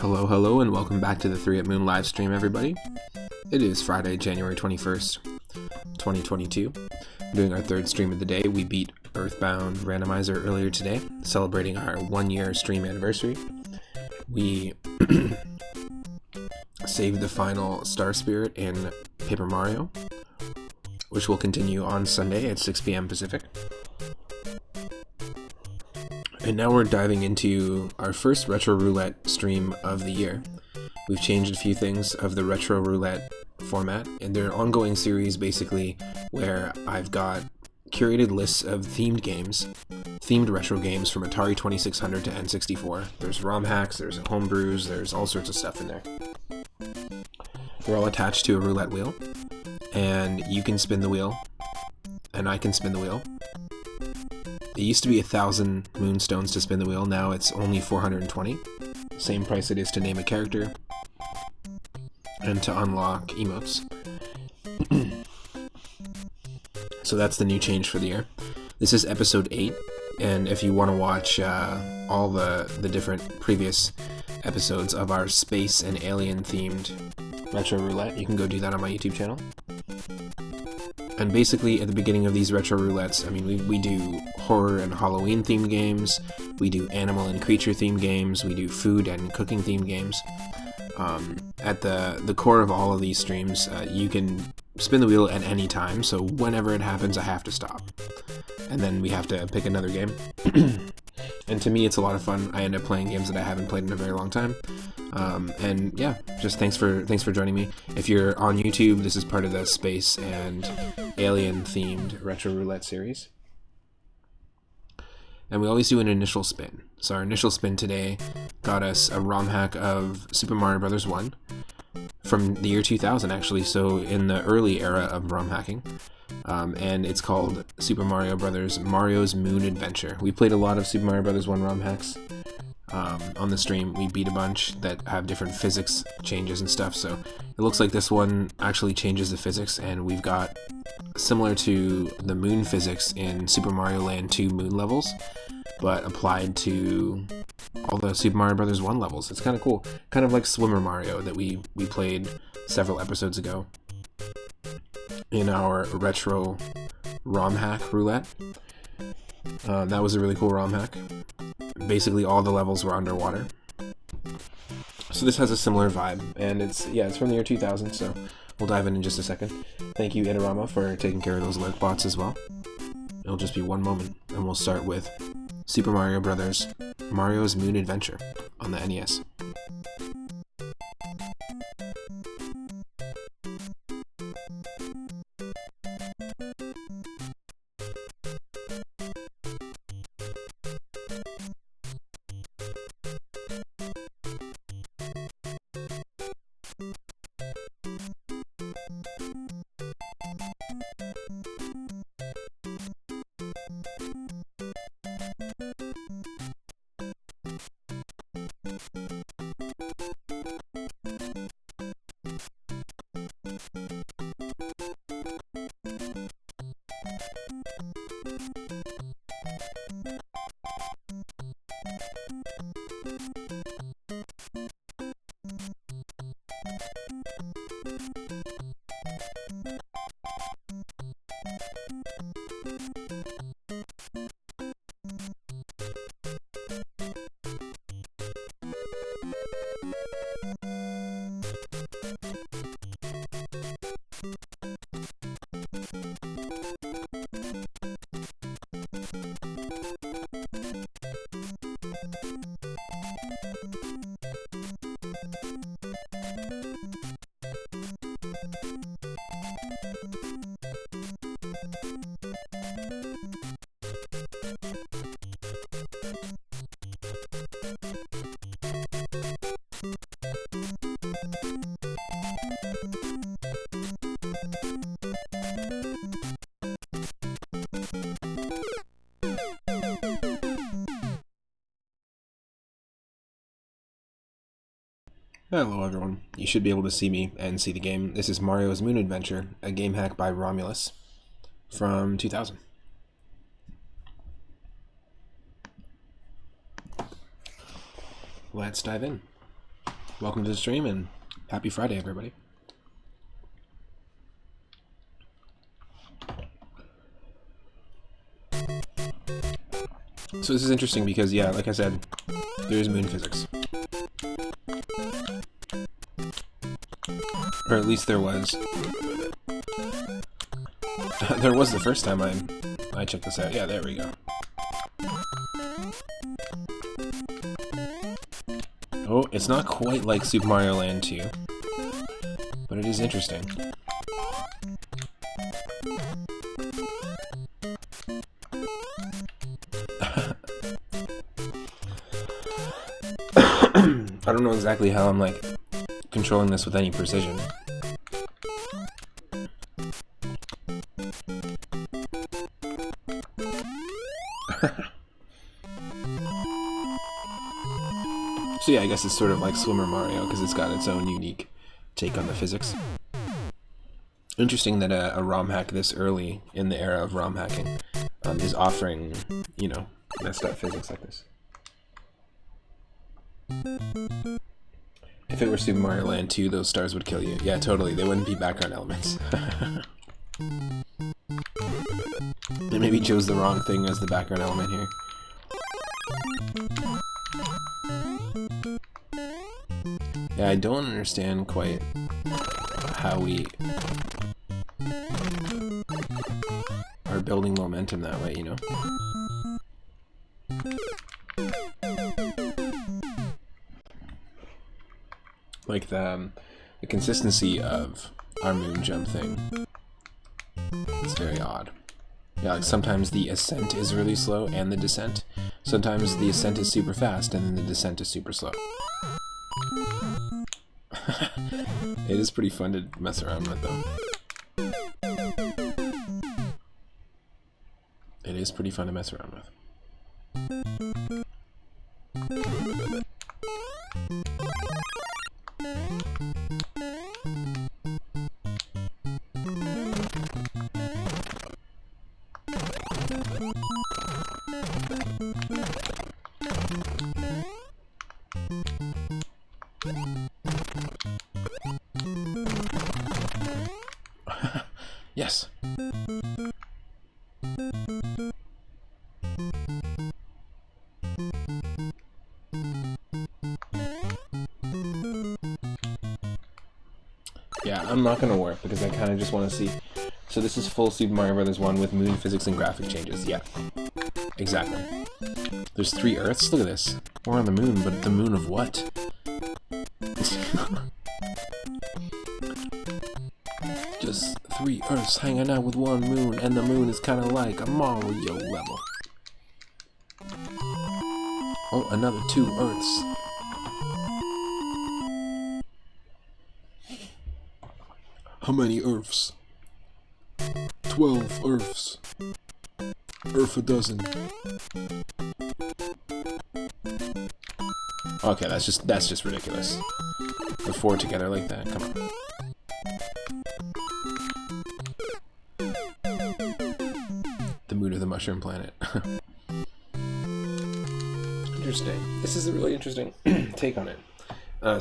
Hello, hello, and welcome back to the 3 at Moon live stream, everybody. It is Friday, January 21st, 2022. We're doing our third stream of the day. We beat Earthbound Randomizer earlier today, celebrating our 1-year stream anniversary. We saved the final Star Spirit in Paper Mario, which will continue on Sunday at 6 p.m. Pacific. And now we're diving into our first Retro Roulette stream of the year. We've changed a few things of the Retro Roulette format, and they're an ongoing series basically where I've got curated lists of themed games, themed retro games from Atari 2600 to N64. There's ROM hacks, there's homebrews, there's all sorts of stuff in there. They're all attached to a roulette wheel, and you can spin the wheel, and I can spin the wheel. It used to be 1,000 moonstones to spin the wheel, now it's only 420. Same price it is to name a character and to unlock emotes. So that's the new change for the year. This is episode 8, and if you want to watch all the different previous episodes of our space and alien themed Retro Roulette, you can go do that on my YouTube channel. And basically, at the beginning of these Retro Roulettes, I mean, we do horror and Halloween themed games, we do animal and creature themed games, we do food and cooking themed games. At the core of all of these streams, you can spin the wheel at any time, so whenever it happens, I have to stop. And then we have to pick another game. And to me, it's a lot of fun. I end up playing games that I haven't played in a very long time. And yeah, just thanks for joining me. If you're on YouTube, this is part of the space and alien themed Retro Roulette series. And we always do an initial spin. So our initial spin today got us a ROM hack of Super Mario Bros. 1 from the year 2000, actually, so in the early era of ROM hacking. And it's called Super Mario Bros. Mario's Moon Adventure. We played a lot of Super Mario Bros. 1 ROM hacks on the stream. We beat a bunch that have different physics changes and stuff, so it looks like this one actually changes the physics, and we've got similar to the moon physics in Super Mario Land 2 moon levels, but applied to all the Super Mario Bros. 1 levels. It's kind of cool. Kind of like Swimmer Mario that we played several episodes ago in our retro ROM hack roulette. That was a really cool ROM hack. Basically all the levels were underwater. So this has a similar vibe, and it's from the year 2000, so we'll dive in just a second. Thank you, Inorama, for taking care of those alert bots as well. It'll just be one moment, and we'll start with Super Mario Bros. Mario's Moon Adventure on the NES. Hello everyone, you should be able to see me and see the game. This is Mario's Moon Adventure, a game hack by Romulus from 2000. Let's dive in. Welcome to the stream and happy Friday, everybody. So this is interesting because, yeah, like I said, there is moon physics. Or at least there was. There was the first time I checked this out. Yeah, there we go. Oh, it's not quite like Super Mario Land 2, but it is interesting. I don't know exactly how I'm, like, controlling this with any precision. So yeah, I guess it's sort of like Swimmer Mario, because it's got its own unique take on the physics. Interesting that a ROM hack this early in the era of ROM hacking is offering, you know, messed up physics like this. If it were Super Mario Land 2, those stars would kill you. Yeah, totally. They wouldn't be background elements. They maybe chose the wrong thing as the background element here. Yeah, I don't understand quite how we are building momentum that way, you know? Like the consistency of our moon jump thing is very odd. Yeah, like sometimes the ascent is really slow and the descent. Sometimes the ascent is super fast and then the descent is super slow. It is pretty fun to mess around with, though. It is pretty fun to mess around with. Yes. Yeah, I'm not gonna work because I kind of just want to see. So this is full Super Mario Bros. 1 with moon physics and graphic changes. Yeah, exactly. There's 3 Earths. Look at this. We're on the moon, but the moon of what? Just 3 Earths hanging out with 1 moon, and the moon is kind of like a Mario level. Oh, another 2 Earths. How many Earths? 12 Earths. Earth a dozen. Okay, that's just ridiculous. The 4 together like that, come on. The moon of the mushroom planet. Interesting. This is a really interesting take on it.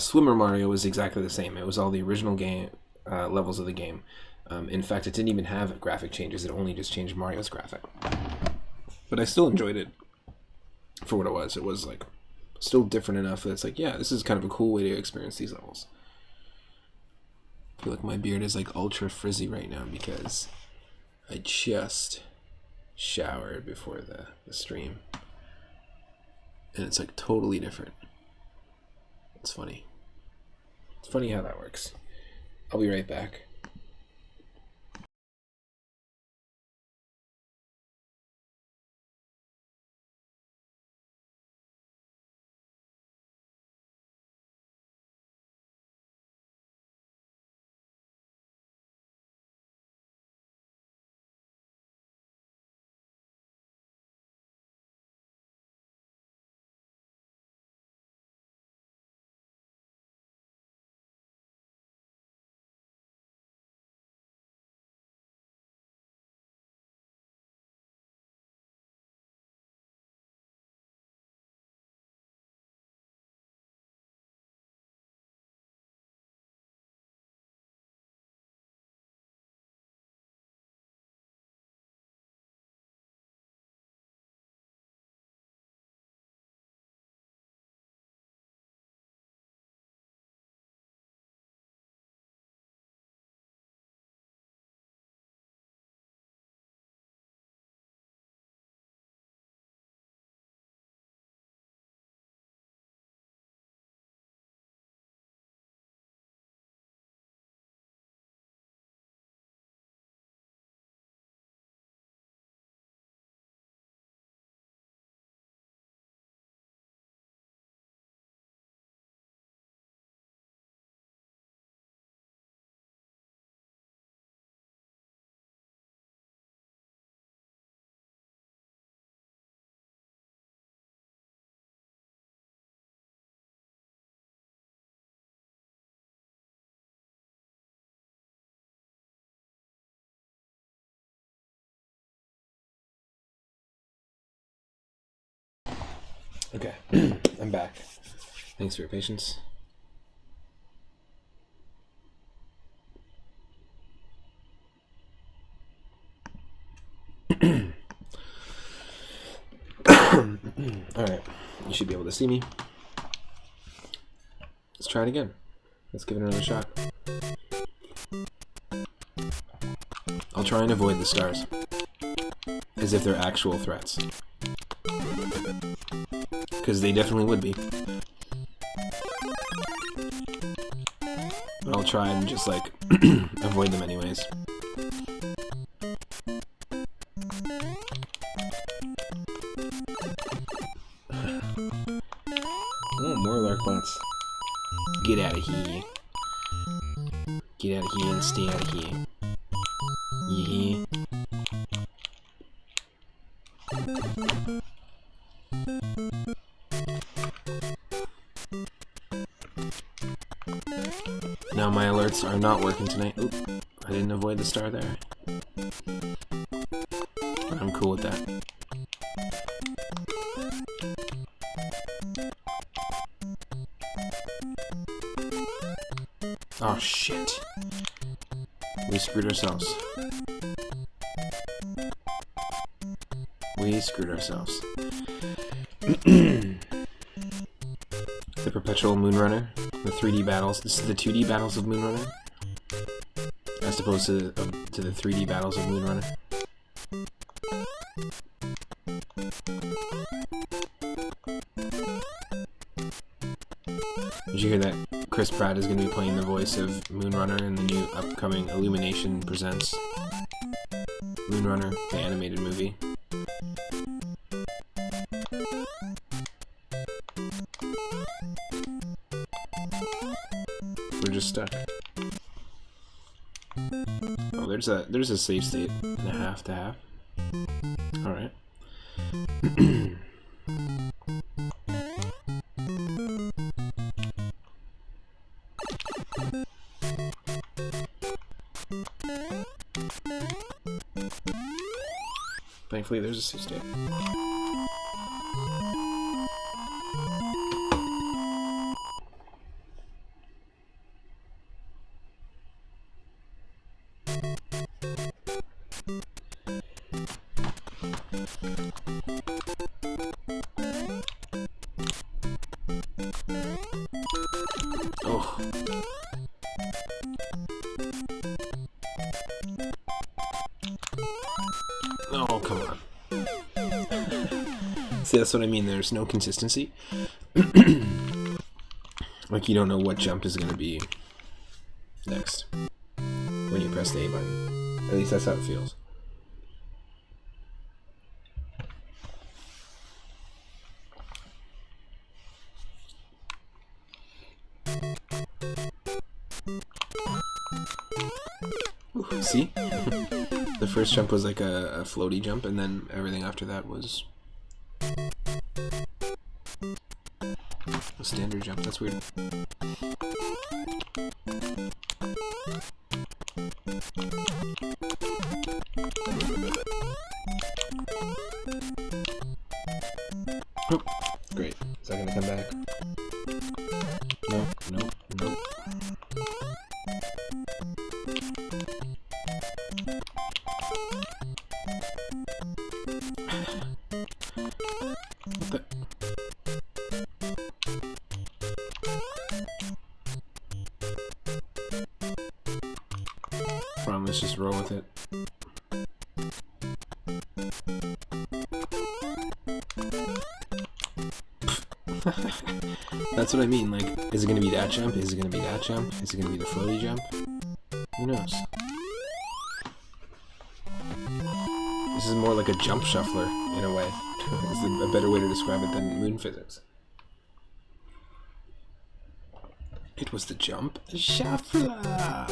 Swimmer Mario was exactly the same. It was all the original game levels of the game. In fact, it didn't even have graphic changes. It only just changed Mario's graphic. But I still enjoyed it for what it was. It was like still different enough that it's like, yeah, this is kind of a cool way to experience these levels. I feel like my beard is like ultra frizzy right now because I just showered before the stream. And it's like totally different. It's funny. It's funny how that works. I'll be right back. Okay, I'm back. Thanks for your patience. Alright, you should be able to see me. Let's try it again. Let's give it another shot. I'll try and avoid the stars, as if they're actual threats. Because they definitely would be. But I'll try and just, like, avoid them anyways. Oh, more Larkbots. Get out of here. Get out of here and stay out of here. You hear? Now my alerts are not working tonight. Oop, I didn't avoid the star there. But I'm cool with that. Oh shit. We screwed ourselves. We screwed ourselves. The Perpetual Moonrunner, the 3D battles. This is the 2D battles of Moonrunner, as opposed to the 3D battles of Moonrunner. Did you hear that Chris Pratt is going to be playing the voice of Moonrunner in the new upcoming Illumination Presents Moonrunner, the animated movie? We're just stuck. Oh, there's a save state and a half to half. All right. Thankfully, there's a save state. Oh. Oh, come on. See, that's what I mean. There's no consistency. Like, you don't know what jump is going to be next when you press the A button. At least that's how it feels. Ooh, see? The first jump was like a floaty jump, and then everything after that was a standard jump. That's weird. Oh, great. Is that gonna come back? No, no, no. What the? Come on, let's just roll with it. That's what I mean, like, is it gonna be that jump? Is it gonna be that jump? Is it gonna be the floaty jump? Who knows? This is more like a jump shuffler, in a way. Is a better way to describe it than moon physics. It was the jump shuffler!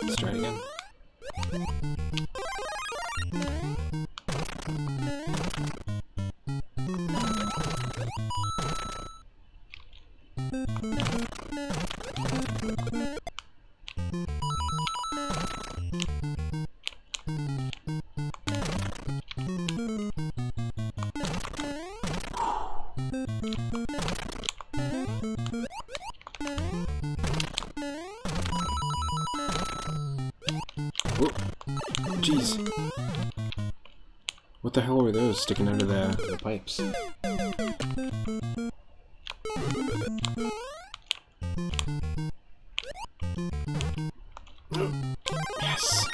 Let's try it again. Jeez. What the hell were those sticking out of the pipes? Yes!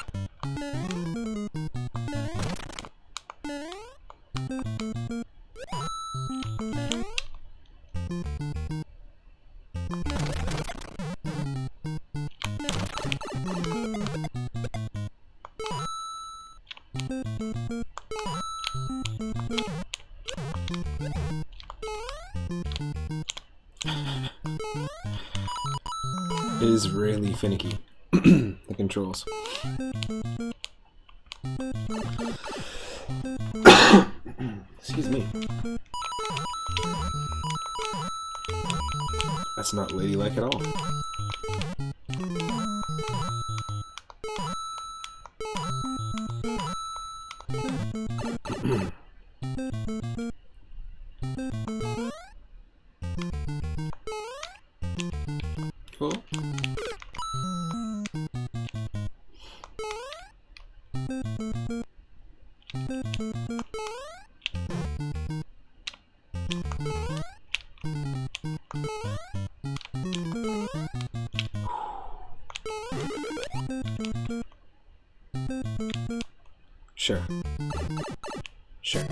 It is really finicky, the controls. Excuse me. That's not ladylike at all. Cool. Sure. Sure.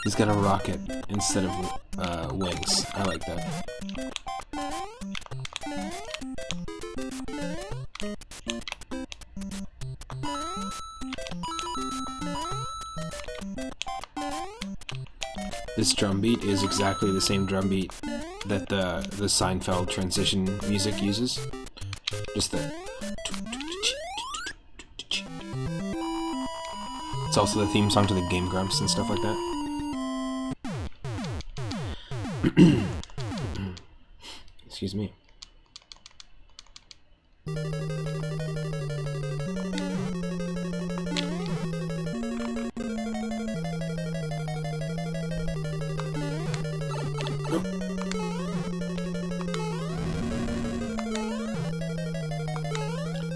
He's got a rocket instead of wings. I like that. This drum beat is exactly the same drum beat that the Seinfeld transition music uses. Just the... It's also the theme song to the Game Grumps and stuff like that. Excuse me.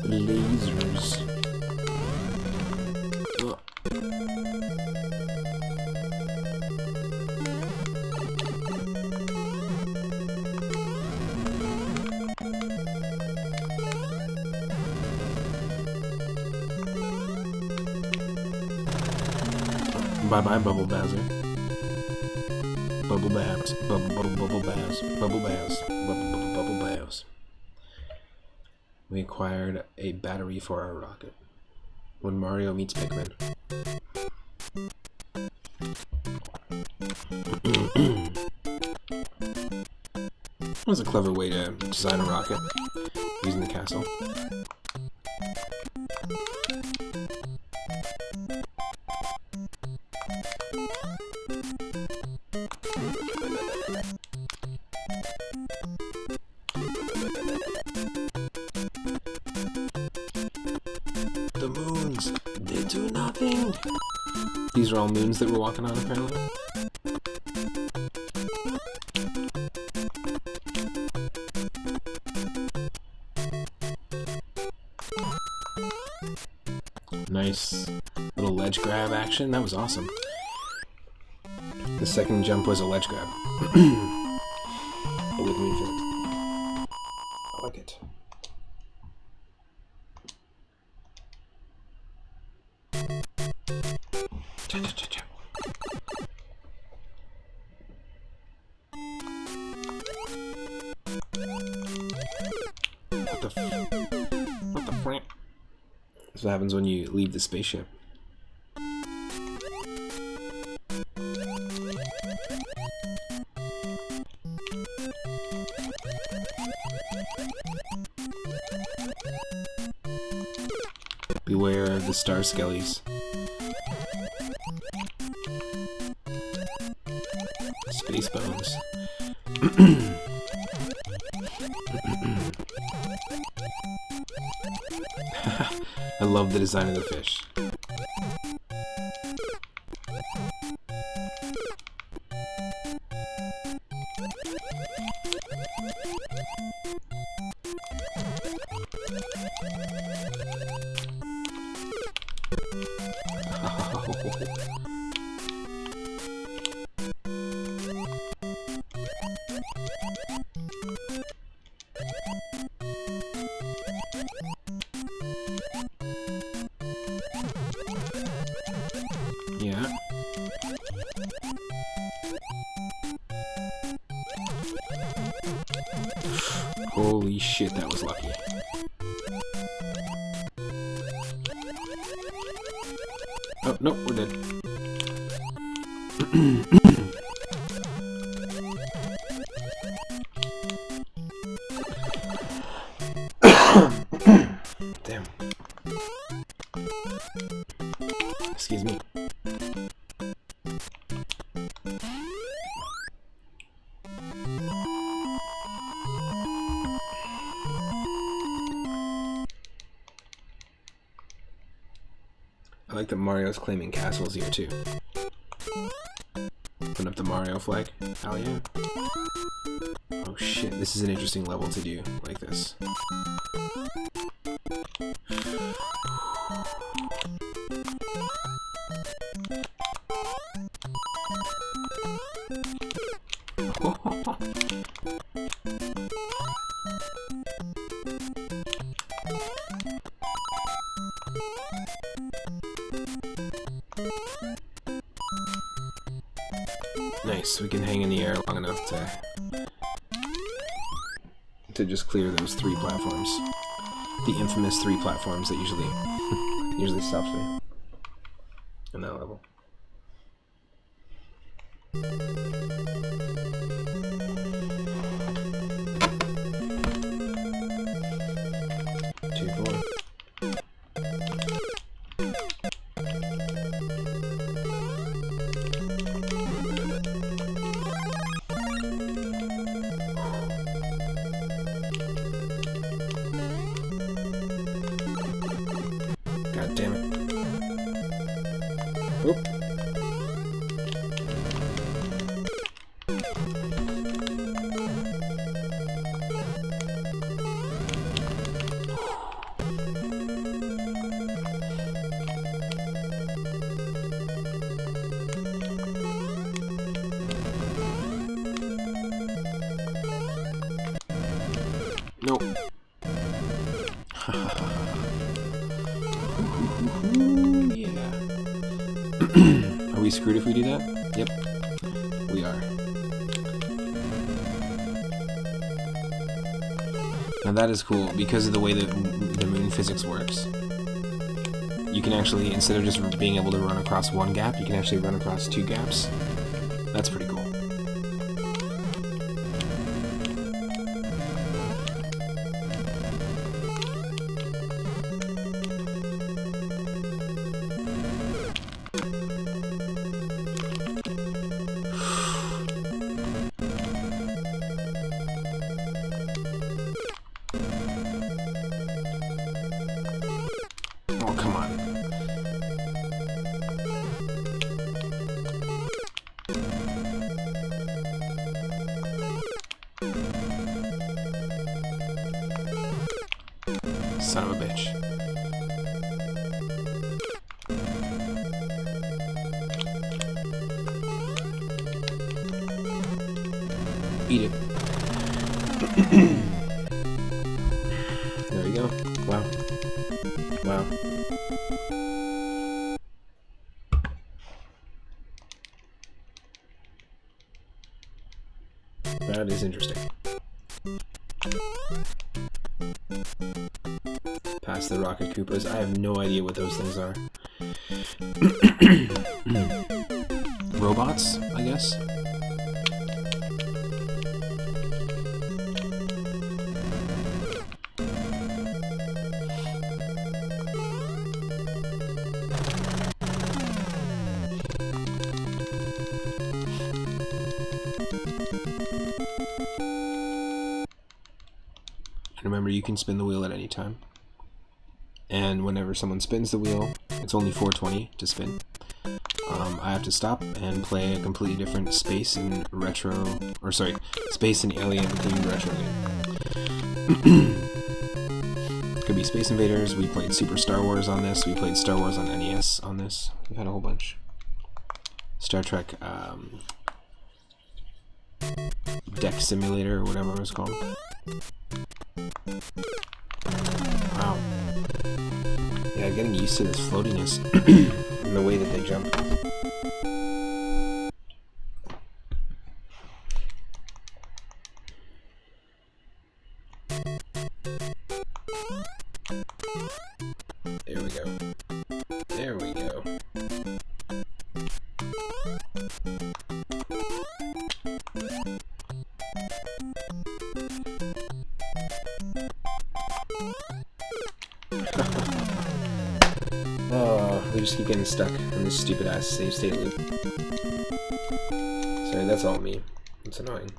Lasers. Oh. Bye-bye, Bubble Bowser. Bubble Babs. Bubble Babs. Bubble Babs. Bubble Babs. We acquired a battery for our rocket. When Mario meets Pikmin. That was a clever way to design a rocket, using the castle. The moons, they do nothing. These are all moons that we're walking on, apparently. Nice little ledge grab action. That was awesome. The second jump was a ledge grab. It would move it. I like it. What the frick? That's what happens when you leave the spaceship. Beware of the star skellies. Space bones. I love the design of the fish. Yeah. Holy shit, that was lucky. Oh, no, we're dead. Damn. Excuse me. I like that Mario's claiming castles here too. Putting up the Mario flag. Hell yeah. Oh shit, this is an interesting level to do like this. Nice, we can hang in the air long enough to just clear those 3 platforms. The infamous 3 platforms that usually stops me in that level. God damn it. Oop. Nope. Yeah. Are we screwed if we do that? Yep. We are. Now that is cool, because of the way that the moon physics works. You can actually, instead of just being able to run across 1 gap, you can actually run across 2 gaps. That's pretty cool. Oh, come on. Son of a bitch. Eat it. There we go. Wow. Wow. That is interesting. Past the Rocket Koopas. I have no idea what those things are. Robots, I guess? And remember, you can spin the wheel at any time. And whenever someone spins the wheel, it's only 420 to spin. I have to stop and play a completely different space and retro, or sorry, space and alien themed retro game. Could be Space Invaders. We played Super Star Wars on this. We played Star Wars on NES on this. We've had a whole bunch. Star Trek Deck Simulator, or whatever it was called. Wow. Yeah, getting used to this floatiness and the way that they jump. There we go. There we go. Oh, we just keep getting stuck in this stupid ass save state loop. Sorry, that's all me. It's annoying.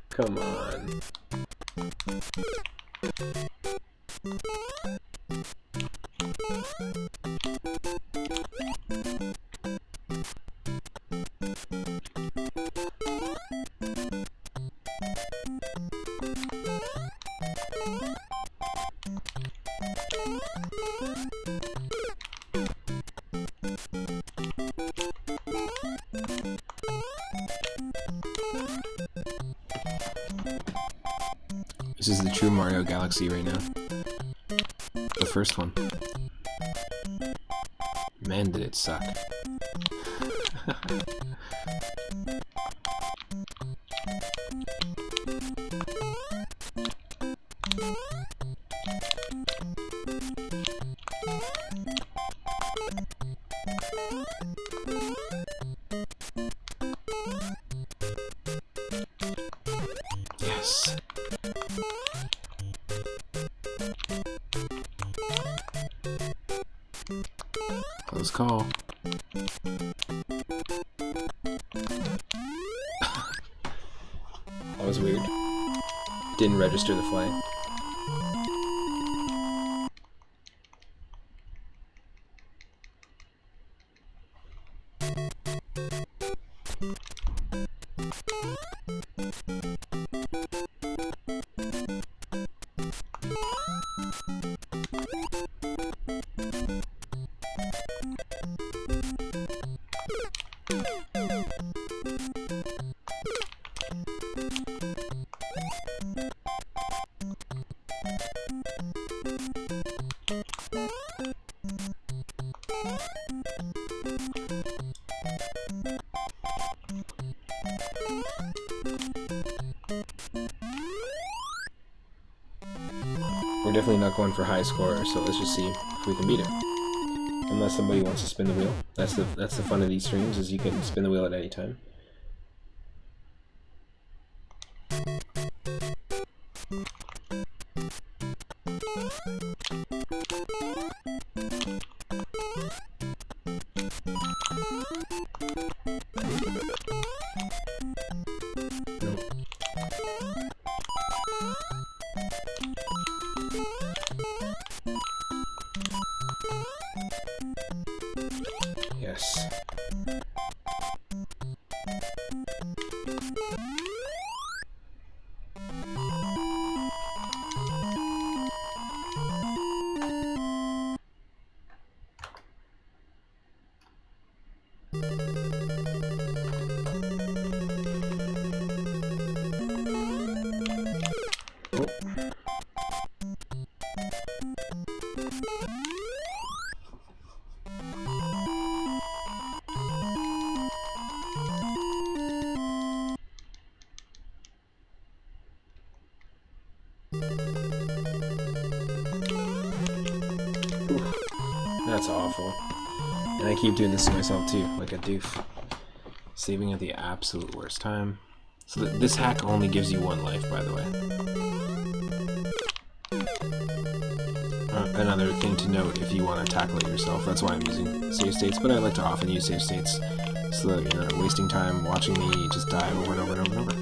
Come on. This is the true Mario Galaxy right now. The first one. Man, did it suck. Yes. Close call. That was weird. Didn't register the flag. We're definitely not going for high score, so let's just see if we can beat it. Unless somebody wants to spin the wheel. That's the fun of these streams, is you can spin the wheel at any time. Yes. That's awful. And I keep doing this to myself too, like a doof. Saving at the absolute worst time. So this hack only gives you 1 life, by the way. Another thing to note if you want to tackle it yourself, that's why I'm using save states, but I like to often use save states so that you're not wasting time watching me just die over and over and over and over.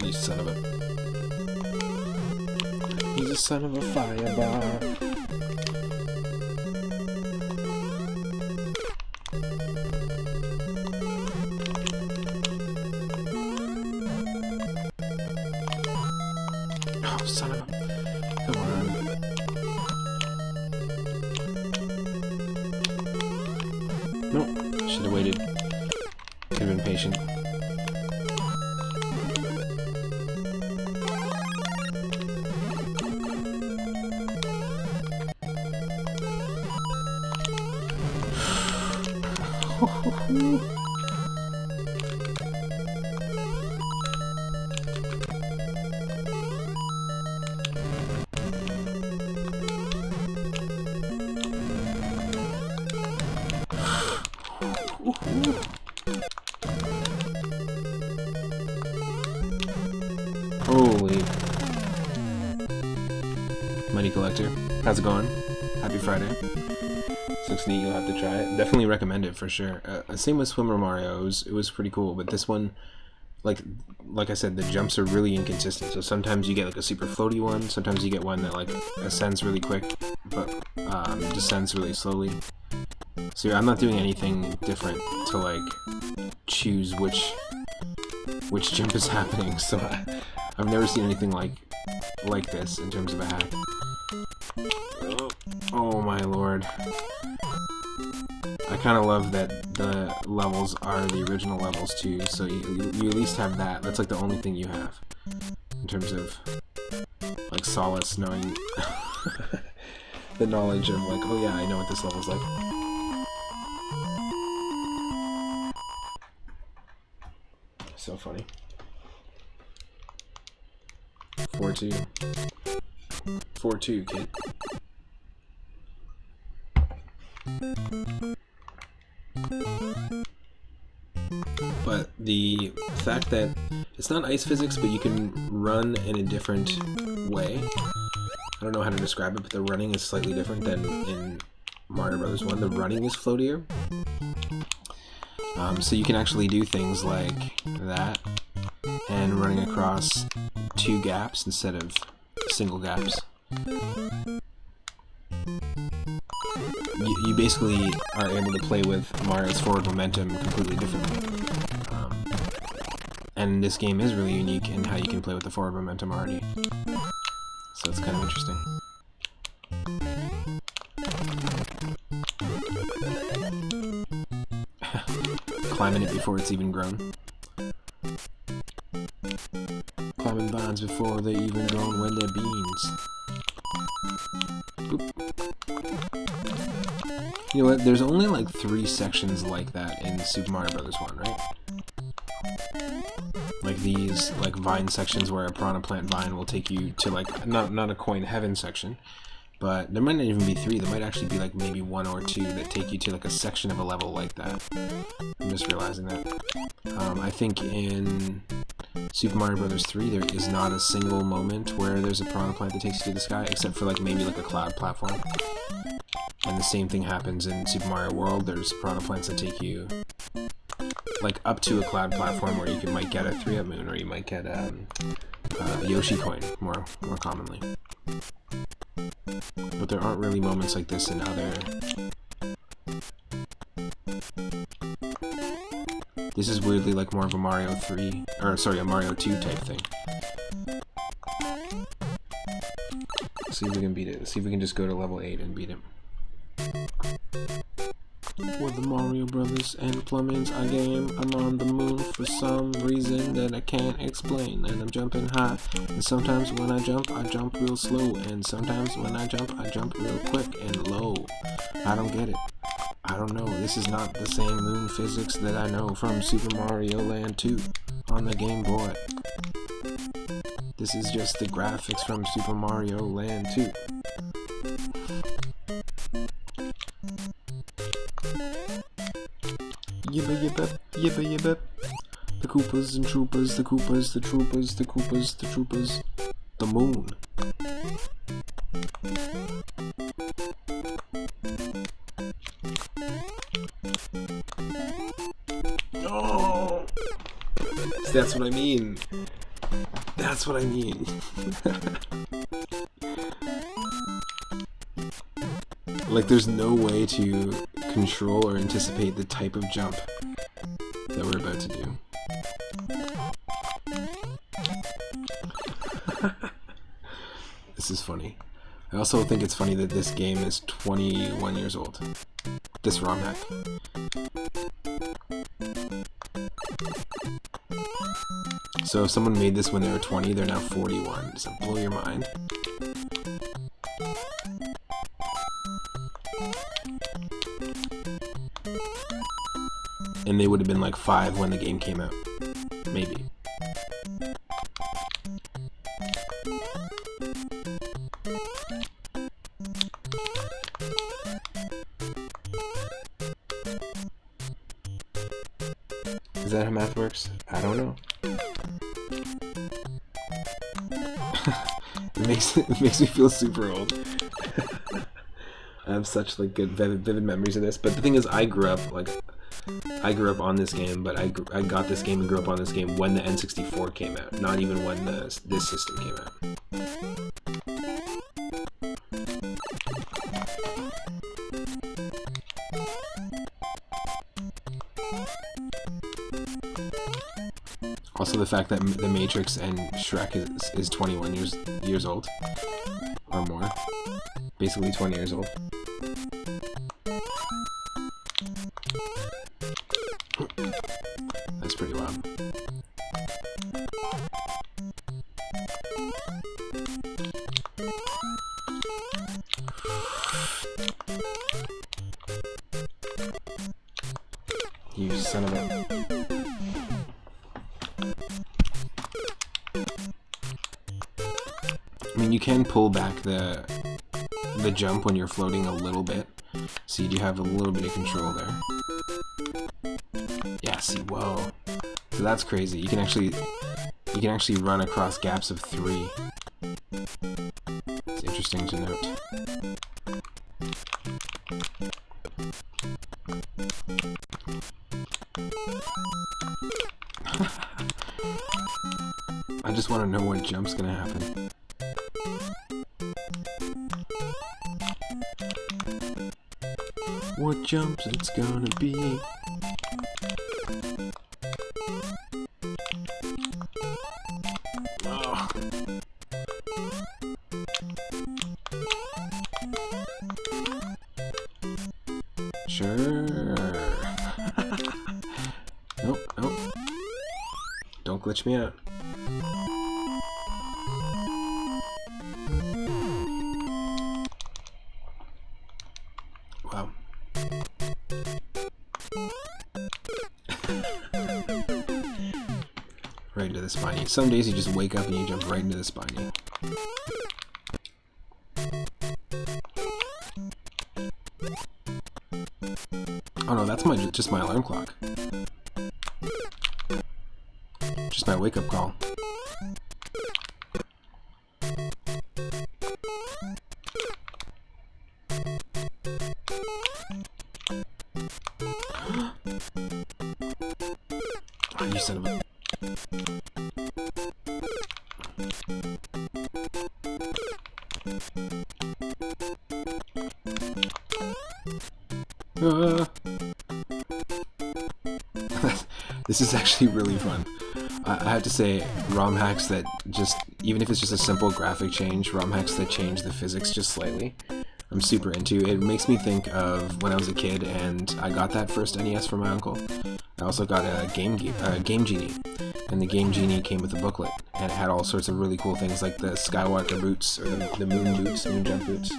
You son of a... He's a son of a firebar. Oh, son of a... Come on. Nope. Should have waited. Could have been patient. Holy. Money Collector. How's it going? Happy Friday. This looks neat, you'll have to try it. Definitely recommend it for sure. Same with Swimmer Mario, it was pretty cool, but this one, like I said, the jumps are really inconsistent. So sometimes you get like a super floaty one, sometimes you get one that like ascends really quick, but descends really slowly. So I'm not doing anything different to like choose which jump is happening. So I've never seen anything like this in terms of a hack. Oh my lord. I kind of love that the levels are the original levels too, so you at least have that. That's like the only thing you have in terms of like solace, knowing the knowledge of like, oh yeah, I know what this level's like. So funny. 4-2. 4-2, kid. But the fact that it's not ice physics, but you can run in a different way. I don't know how to describe it, but the running is slightly different than in Mario Bros. 1. The running is floatier. So you can actually do things like that and running across 2 gaps instead of single gaps. You basically are able to play with Mario's forward momentum completely differently. And this game is really unique in how you can play with the forward momentum already. So it's kind of interesting. Climbing it before it's even grown. Climbing vines before they're even grown when they're beans. Oop. You know what, there's only like 3 sections like that in Super Mario Bros. 1, right? Like these like vine sections where a piranha plant vine will take you to like, not a coin heaven section, but there might not even be 3, there might actually be like maybe 1 or 2 that take you to like a section of a level like that. I'm just realizing that. I think in Super Mario Bros. 3 there is not a single moment where there's a piranha plant that takes you to the sky, except for like maybe like a cloud platform. And the same thing happens in Super Mario World. There's piranha plants that take you like up to a cloud platform where you might get a 3-up moon, or you might get a Yoshi coin more commonly. But there aren't really moments like this in other... This is weirdly like more of a Mario 3, or sorry, a Mario 2 type thing. Let's see if we can beat it. Let's see if we can just go to level 8 and beat him. For the Mario Brothers and Plumbings I game, I'm on the moon for some reason that I can't explain, and I'm jumping high, and sometimes when I jump real slow, and sometimes when I jump real quick and low. I don't get it. I don't know, this is not the same moon physics that I know from Super Mario Land 2 on the Game Boy. This is just the graphics from Super Mario Land 2. Yibba yibba, yibba yibba. The Koopas and Troopers, the Koopas, the Troopers, the Koopas, the Troopers. The moon. Oh! So that's what I mean. That's what I mean. Like, there's no way to control or anticipate the type of jump that we're about to do. This is funny. I also think it's funny that this game is 21 years old. This ROM hack. So if someone made this when they were 20, they're now 41. Does that blow your mind? And they would have been like 5 when the game came out. Maybe. Is that how math works? I don't know. It makes me feel super old. I have such like good vivid memories of this. But the thing is, I grew up on this game, but I got this game and grew up on this game when the N64 came out, not even when this system came out. Also, the fact that The Matrix and Shrek is 21 years old, or more, basically 20 years old. That's pretty wild. You son of a... I mean, you can pull back the jump when you're floating a little bit, so you do have a little bit of control there. Yeah, see, whoa. So that's crazy. You can actually run across gaps of 3. It's interesting to note. I just want to know what jump's gonna happen. What jumps it's gonna be? Oh. Sure. Nope, nope. Don't glitch me out. Wow. Right into the spiny. Some days you just wake up and you jump right into the spiny. Oh no, that's just my alarm clock. Just my wake-up call. Oh, you son of a... This is actually really fun. I have to say, ROM hacks that just, even if it's just a simple graphic change, ROM hacks that change the physics just slightly, I'm super into. It makes me think of when I was a kid and I got that first NES from my uncle. I also got a Game Genie, and the Game Genie came with a booklet, and it had all sorts of really cool things like the Skywalker boots, or the moon boots, moon jump boots.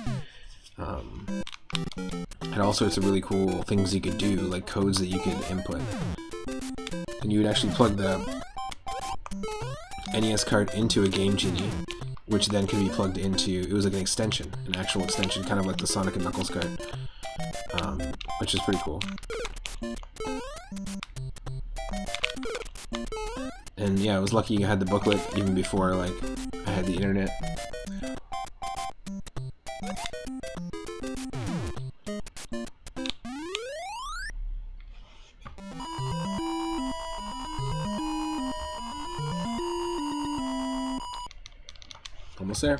Had all sorts of really cool things you could do, like codes that you could input. And you would actually plug the NES card into a Game Genie, which then could be plugged into, it was like an extension, an actual extension, kind of like the Sonic and Knuckles card, which is pretty cool. And yeah, I was lucky I had the booklet even before like I had the internet. Almost there.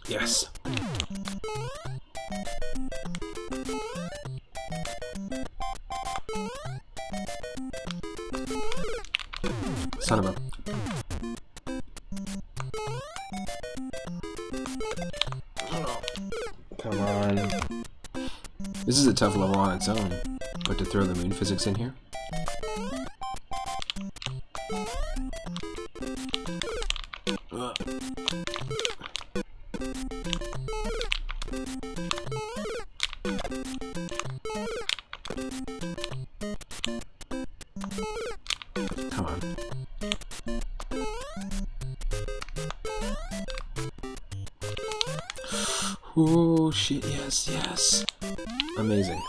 Yes. Son of a... Come on. This is a tough level on its own, but to throw the moon physics in here? Ugh. Come on. Oh shit, yes, yes. Amazing.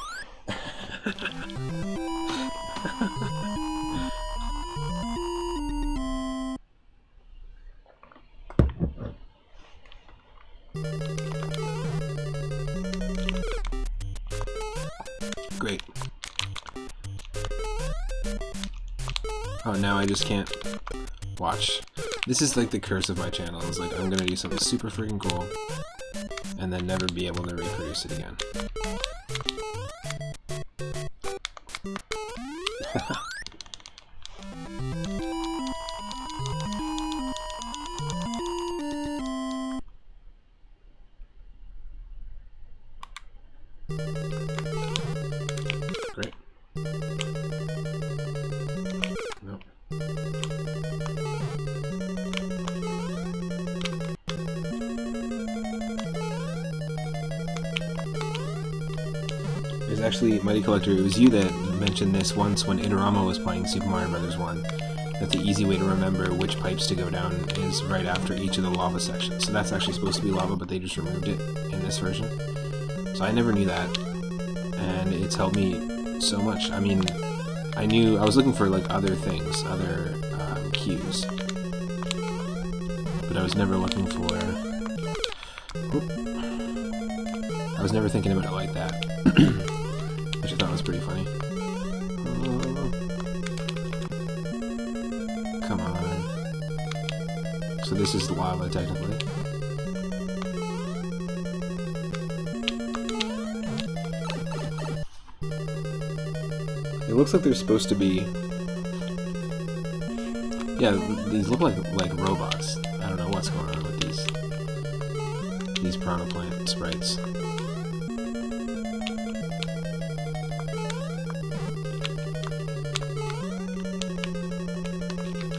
Great. Oh, now I just can't watch. This is like the curse of my channel. It's like I'm gonna do something super freaking cool and then never be able to reproduce it again. Great. Nope. There's actually, Mighty Collector, it was you that mentioned this once when Itorama was playing Super Mario Bros. 1, that the easy way to remember which pipes to go down is right after each of the lava sections. So that's actually supposed to be lava, but they just removed it in this version. So I never knew that, and it's helped me so much. I mean, I was looking for like other things, other cues, but I was never looking for, I was never thinking about it like that, which I thought was pretty funny. Come on. So this is lava, technically. It looks like they're supposed to be... Yeah, these look like robots. I don't know what's going on with these piranha plant sprites.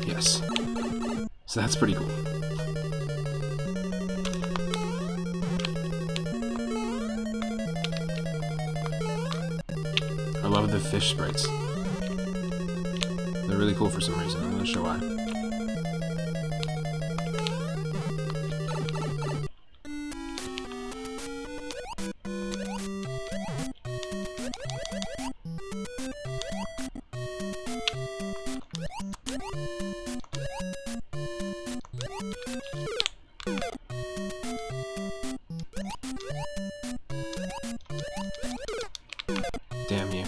Yes. So that's pretty cool. I love the fish sprites. They're really cool for some reason. I'm going to show why. Damn you.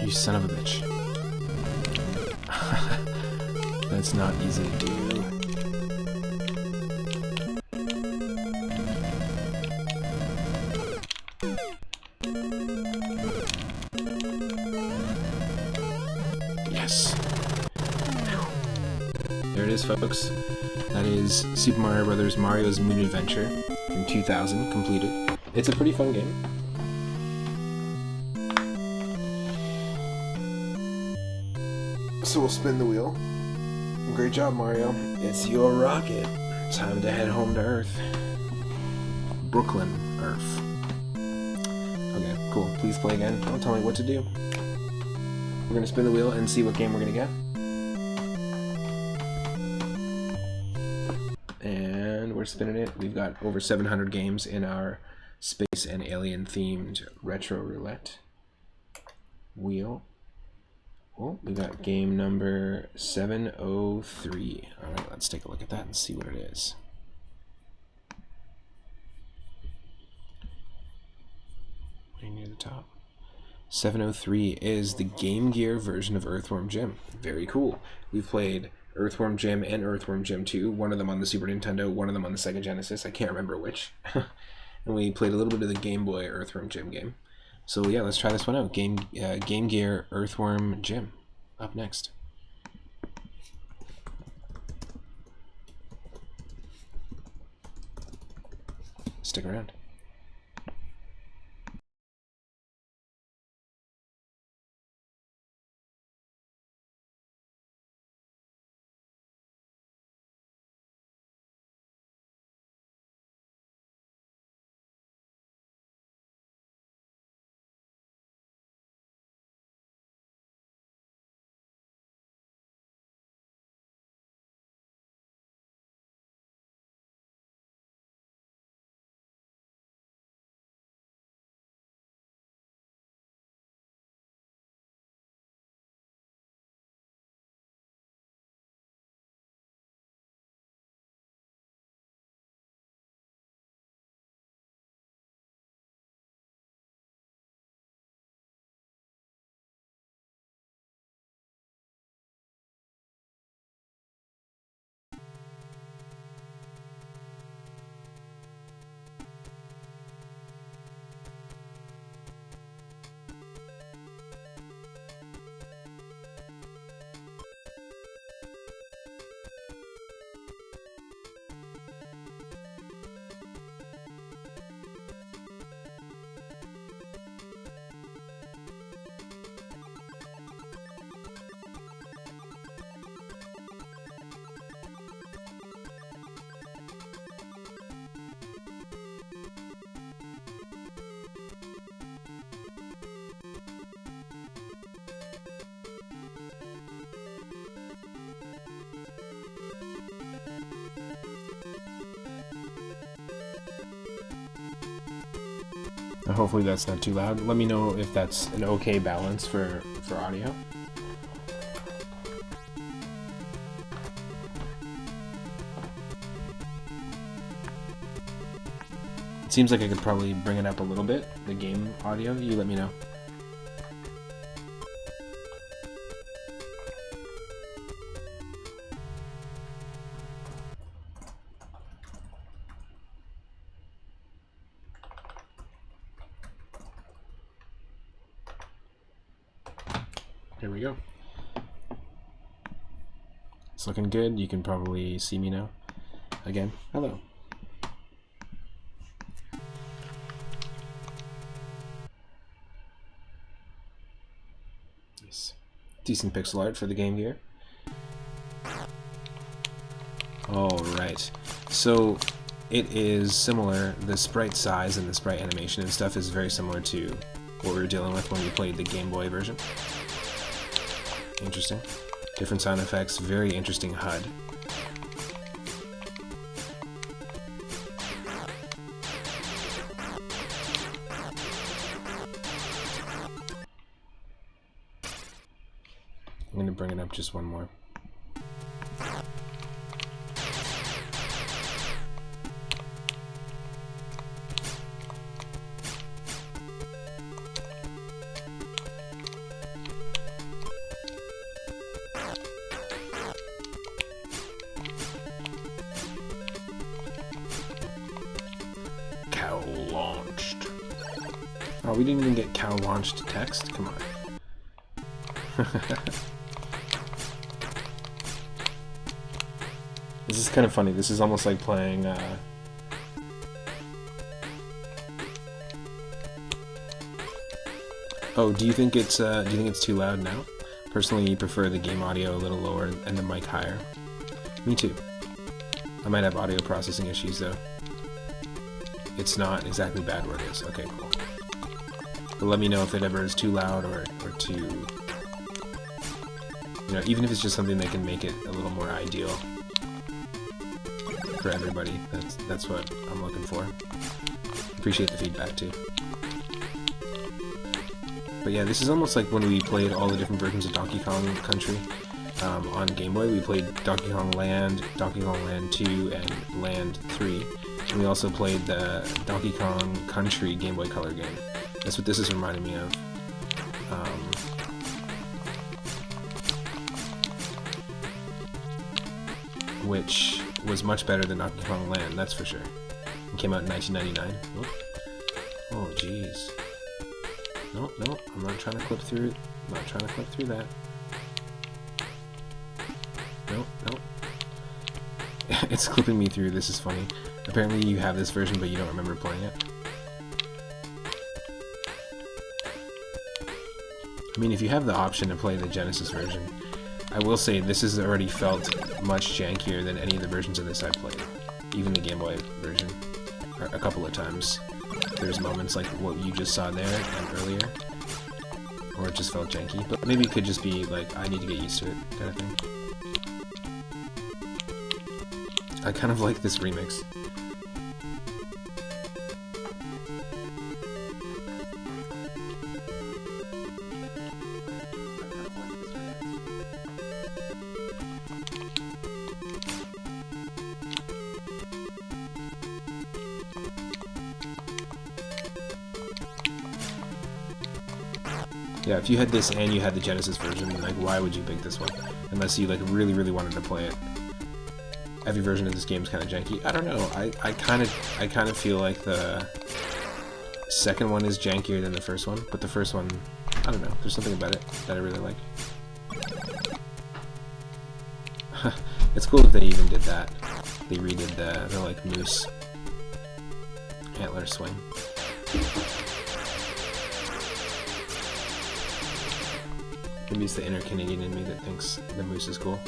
You son of a bitch. That's not easy to do. Yes. There it is, folks. That is Super Mario Bros. Mario's Moon Adventure from 2000, completed. It's a pretty fun game. So we'll spin the wheel. Great job, Mario. It's your rocket. Time to head home to Earth. Brooklyn, Earth. Okay, cool. Please play again. Don't tell me what to do. We're gonna spin the wheel and see what game we're gonna get. And we're spinning it. We've got over 700 games in our space and alien themed retro roulette wheel. Oh, we got game number 703. Alright, let's take a look at that and see what it is. Way near the top. 703 is the Game Gear version of Earthworm Gym. Very cool. We've played Earthworm Gym and Earthworm Gym 2, one of them on the Super Nintendo, one of them on the Sega Genesis. I can't remember which. And we played a little bit of the Game Boy Earthworm Gym game. So yeah, let's try this one out. Game Gear Earthworm Gym. Up next. Stick around. Hopefully that's not too loud. Let me know if that's an okay balance for audio. It seems like I could probably bring it up a little bit, the game audio. You let me know. Here we go. It's looking good. You can probably see me now. Again, hello. Nice. Decent pixel art for the Game Gear. Alright. So it is similar. The sprite size and the sprite animation and stuff is very similar to what we were dealing with when we played the Game Boy version. Interesting. Different sound effects, very interesting HUD. I'm going to bring it up just one more. Cow launched. Oh, we didn't even get cow launched text? Come on. This is kind of funny. This is almost like playing Oh, do you think it's too loud now? Personally, you prefer the game audio a little lower and the mic higher. Me too. I might have audio processing issues though. It's not exactly bad where it is. Okay, cool. But let me know if it ever is too loud or too... You know, even if it's just something that can make it a little more ideal for everybody. That's what I'm looking for. Appreciate the feedback too. But yeah, this is almost like when we played all the different versions of Donkey Kong Country on Game Boy. We played Donkey Kong Land, Donkey Kong Land 2, and Land 3. And we also played the Donkey Kong Country Game Boy Color game. That's what this is reminding me of. Which was much better than Donkey Kong Land, that's for sure. It came out in 1999. Oh, jeez. No, I'm not trying to clip through it. I'm not trying to clip through that. No. It's clipping me through. This is funny. Apparently you have this version, but you don't remember playing it. I mean, if you have the option to play the Genesis version, I will say this has already felt much jankier than any of the versions of this I've played. Even the Game Boy version. A couple of times. There's moments like what you just saw there and earlier, where it just felt janky. But maybe it could just be like, I need to get used to it, kind of thing. I kind of like this remix. Yeah, if you had this and you had the Genesis version, like, why would you pick this one? Unless you, like, really wanted to play it. Every version of this game is kind of janky. I don't know, I kind of feel like the second one is jankier than the first one, but the first one, I don't know, there's something about it that I really like. It's cool that they even did that. They redid the like, moose antler swing. Maybe it's the inner Canadian in me that thinks the moose is cool.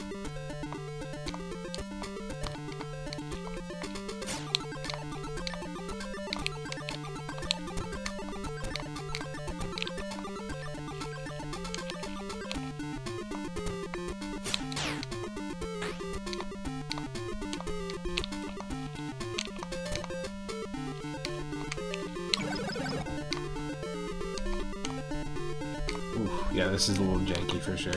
Yeah, this is a little janky for sure.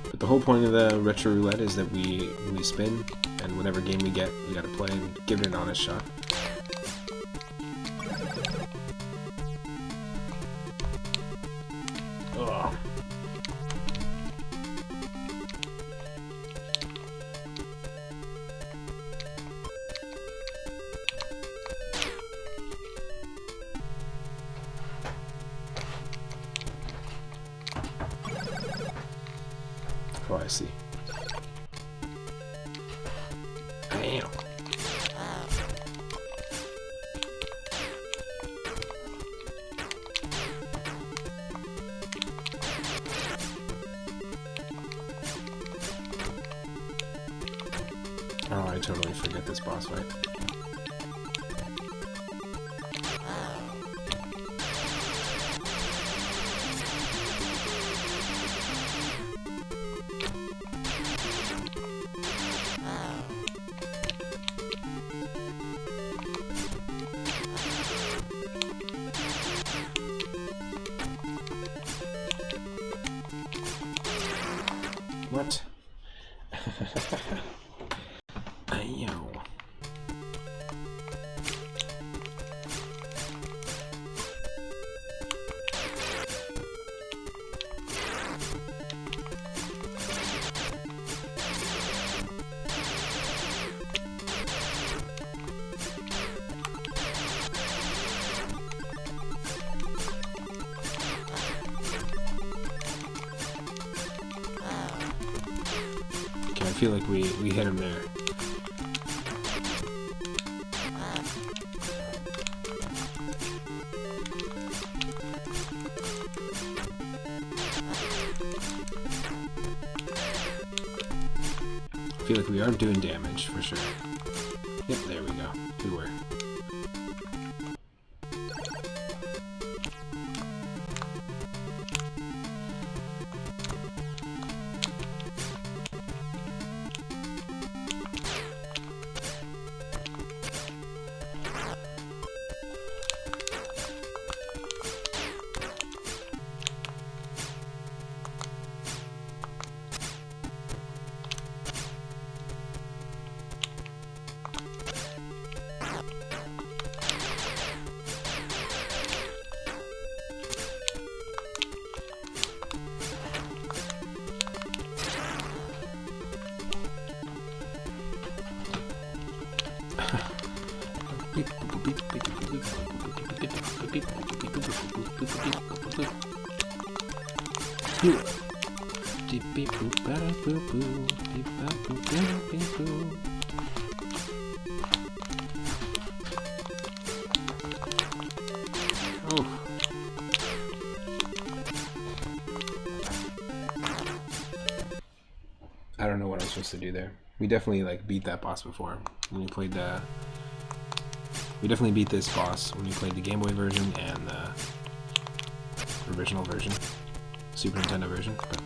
But the whole point of the retro roulette is that we spin, and whatever game we get, we gotta play and give it an honest shot. Ugh. Oh, I see. Damn. Oh, I totally forget this boss fight. Ayo. I feel like we hit him there. I feel like we are doing damage for sure. Yep, there we go. We were. Oh. I don't know what I was supposed to do there. We definitely like beat that boss before when we played the. We definitely beat this boss when we played the Game Boy version and the original version, Super Nintendo version. But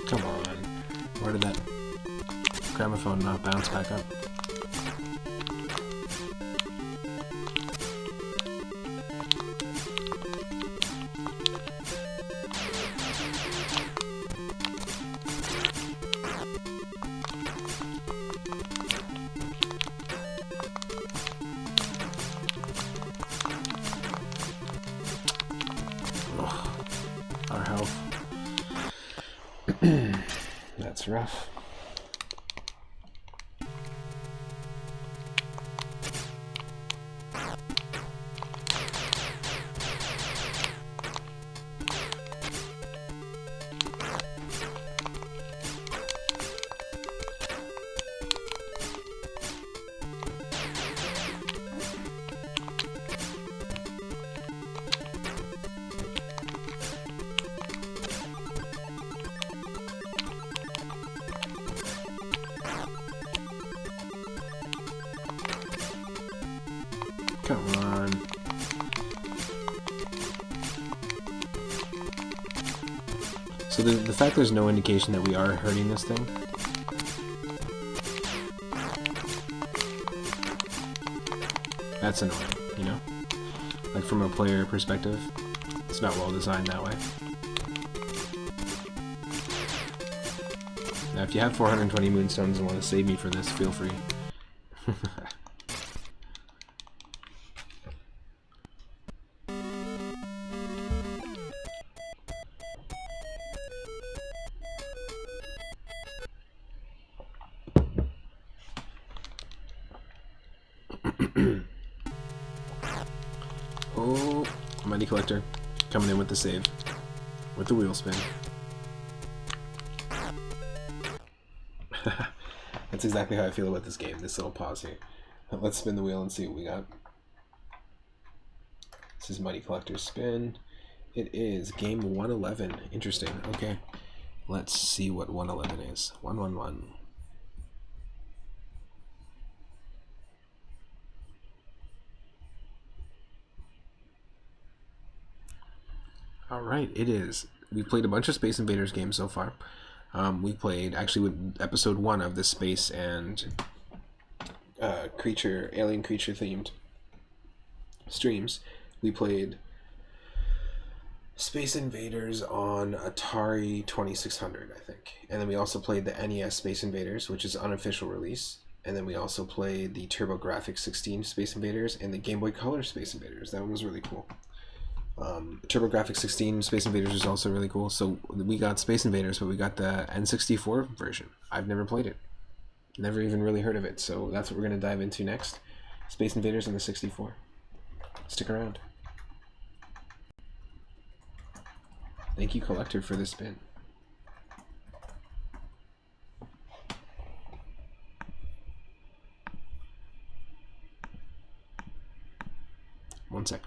come on, where did that gramophone not bounce back up? Ugh, our health. That's rough. Come on. So the fact there's no indication that we are hurting this thing. That's annoying, you know? Like from a player perspective, it's not well designed that way. Now if you have 420 moonstones and want to save me for this, feel free. Oh, Mighty Collector coming in with the save, with the wheel spin. That's exactly how I feel about this game, this little pause here. Let's spin the wheel and see what we got. This is Mighty Collector's spin. It is game 111. Interesting. Okay, let's see what 111 is. 111. All right, it is. We've played a bunch of Space Invaders games so far. We played actually with episode 1 of the space and alien creature themed streams. We played Space Invaders on Atari 2600, I think. And then we also played the NES Space Invaders, which is unofficial release. And then we also played the TurboGrafx 16 Space Invaders and the Game Boy Color Space Invaders. That one was really cool. TurboGrafx 16 Space Invaders is also really cool. So we got Space Invaders, but we got the N64 version. I've never played it. Never even really heard of it. So that's what we're going to dive into next. Space Invaders and the 64. Stick around. Thank you, Collector, for this spin. One sec.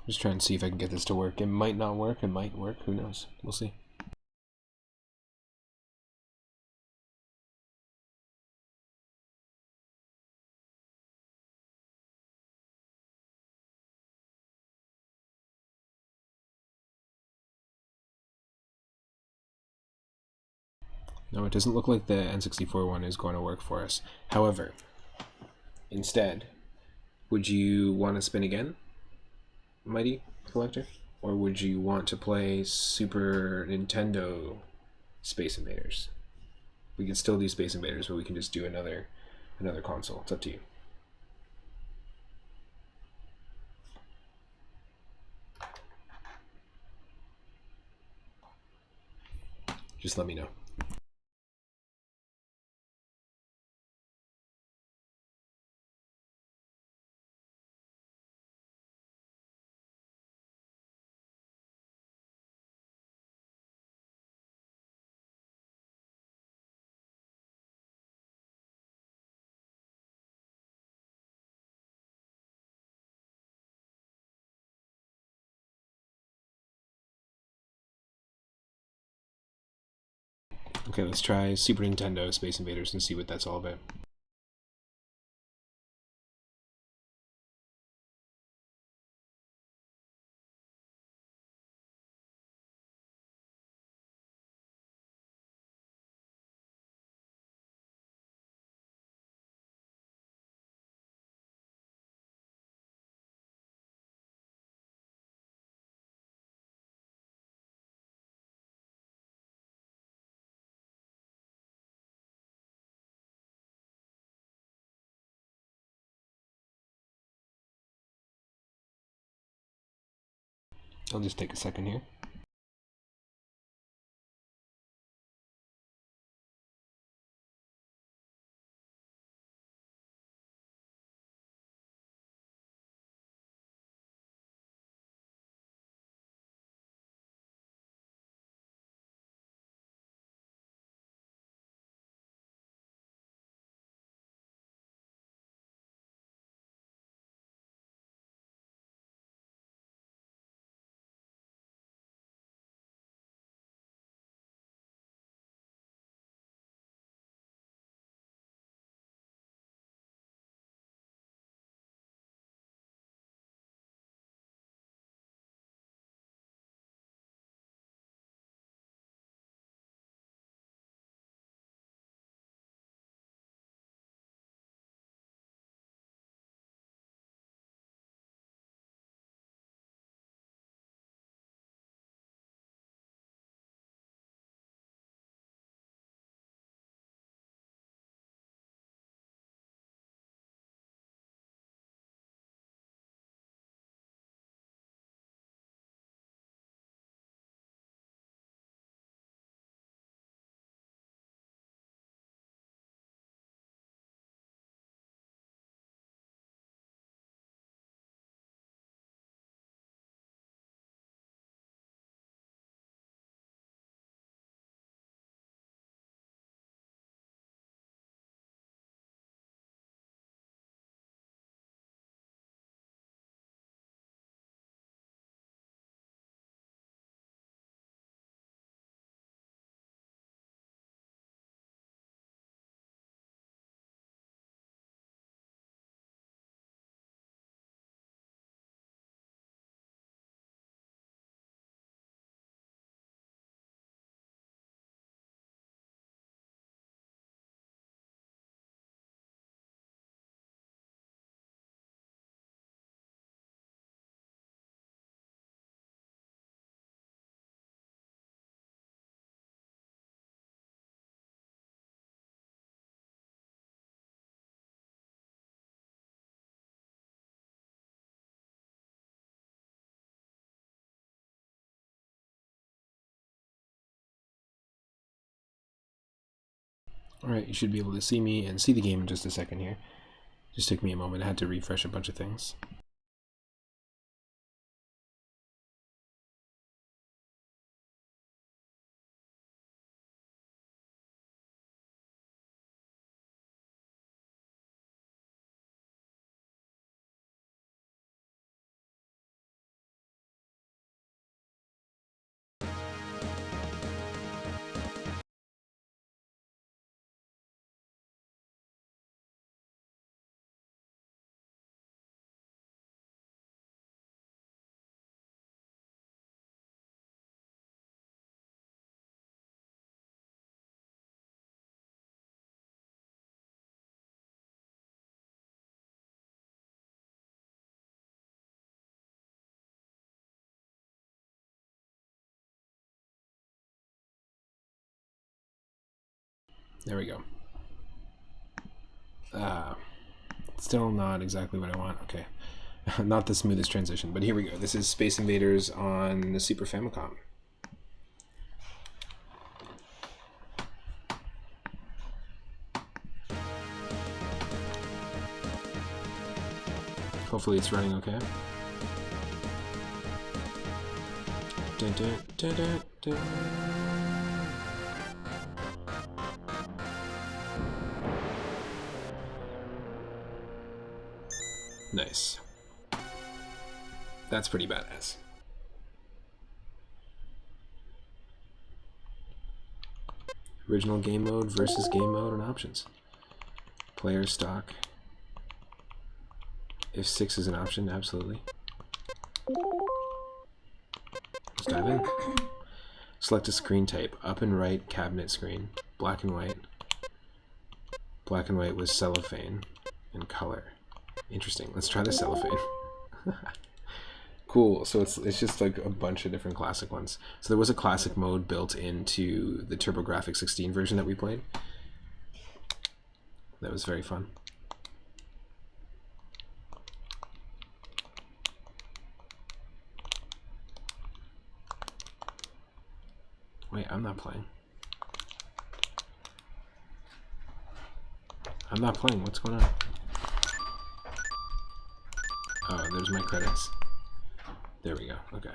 Just trying to see if I can get this to work. It might not work. It might work. Who knows? We'll see. No, it doesn't look like the N64 one is going to work for us. However, instead, would you want to spin again, Mighty Collector? Or would you want to play Super Nintendo Space Invaders? We can still do Space Invaders, but we can just do another console. It's up to you. Just let me know. Okay, let's try Super Nintendo Space Invaders and see what that's all about. I'll just take a second here. Alright, you should be able to see me and see the game in just a second here. Just took me a moment. I had to refresh a bunch of things. There we go. Still not exactly what I want. Okay. Not the smoothest transition, but here we go. This is Space Invaders on the Super Famicom. Hopefully it's running okay. Dun, dun, dun, dun, dun. Nice. That's pretty badass. Original game mode versus game mode and options. Player stock. If 6 is an option, absolutely. Let's dive in. Select a screen type. Up and right cabinet screen. Black and white. Black and white with cellophane and color. Interesting. Let's try the cellophane. Cool. So it's just like a bunch of different classic ones. So there was a classic mode built into the TurboGrafx-16 version that we played. That was very fun. Wait, I'm not playing. I'm not playing. What's going on? Oh, there's my credits. There we go. Okay.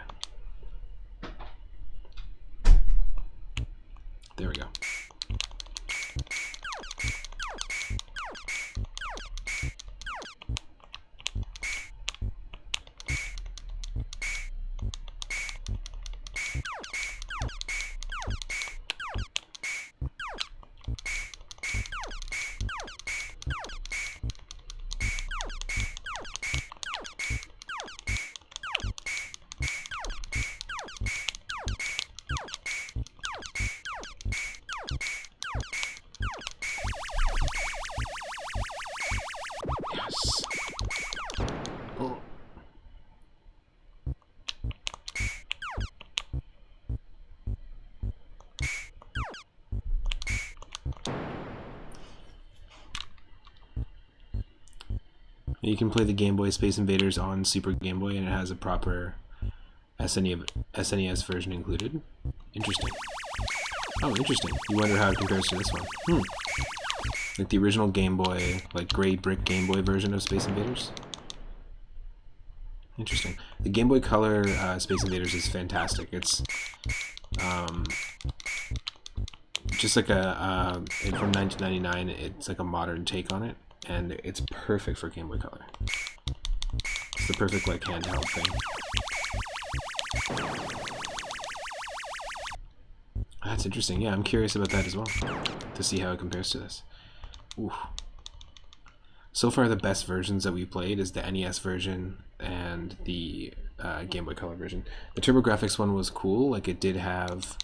There we go. You can play the Game Boy Space Invaders on Super Game Boy, and it has a proper SNES version included. Interesting. Oh, interesting. You wonder how it compares to this one. Like the original Game Boy, like gray brick Game Boy version of Space Invaders. Interesting. The Game Boy Color Space Invaders is fantastic. It's just like a from 1999. It's like a modern take on it. And it's perfect for Game Boy Color. It's the perfect like handheld thing. That's interesting. Yeah, I'm curious about that as well, to see how it compares to this. Ooh. So far, the best versions that we played is the NES version and the Game Boy Color version. The TurboGrafx one was cool. Like it did have